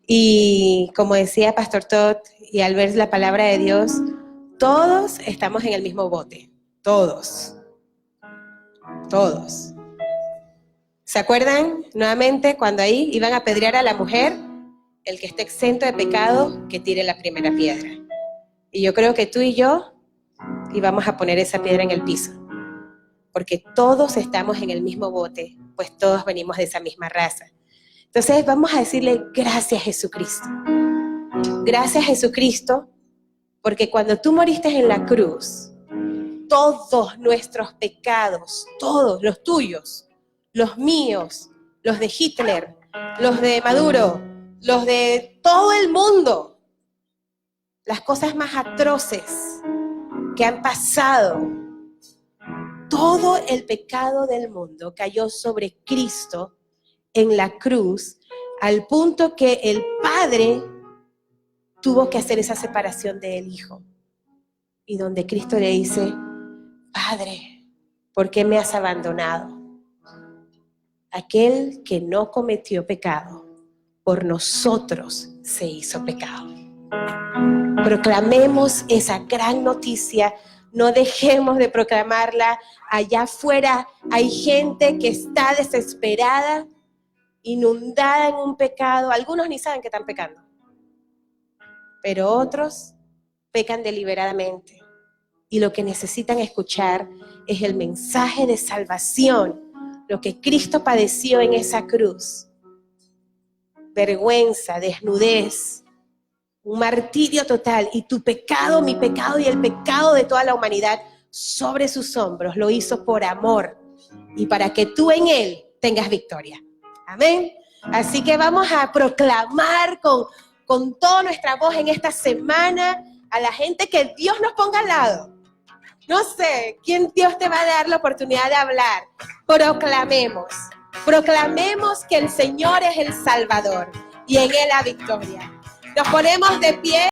Y como decía Pastor Todd, y al ver la palabra de Dios, todos estamos en el mismo bote, todos. ¿Se acuerdan nuevamente cuando ahí iban a apedrear a la mujer? El que esté exento de pecado, que tire la primera piedra. Y yo creo que tú y yo íbamos a poner esa piedra en el piso, porque todos estamos en el mismo bote, pues todos venimos de esa misma raza. Entonces vamos a decirle gracias Jesucristo. Gracias Jesucristo, porque cuando tú moriste en la cruz, todos nuestros pecados, todos los tuyos, los míos, los de Hitler, los de Maduro, los de todo el mundo, las cosas más atroces que han pasado, todo el pecado del mundo cayó sobre Cristo en la cruz, al punto que el Padre tuvo que hacer esa separación del Hijo. Y donde Cristo le dice, Padre, ¿por qué me has abandonado? Aquel que no cometió pecado, por nosotros se hizo pecado. Proclamemos esa gran noticia, no dejemos de proclamarla. Allá afuera hay gente que está desesperada, inundada en un pecado. Algunos ni saben que están pecando, pero otros pecan deliberadamente. Y lo que necesitan escuchar es el mensaje de salvación, lo que Cristo padeció en esa cruz. Vergüenza, desnudez, un martirio total, y tu pecado, mi pecado y el pecado de toda la humanidad sobre sus hombros lo hizo por amor y para que tú en él tengas victoria. Amén. Así que vamos a proclamar con toda nuestra voz en esta semana a la gente que Dios nos ponga al lado. No sé quién Dios te va a dar la oportunidad de hablar. Proclamemos que el Señor es el Salvador y en él la victoria. Nos ponemos de pie.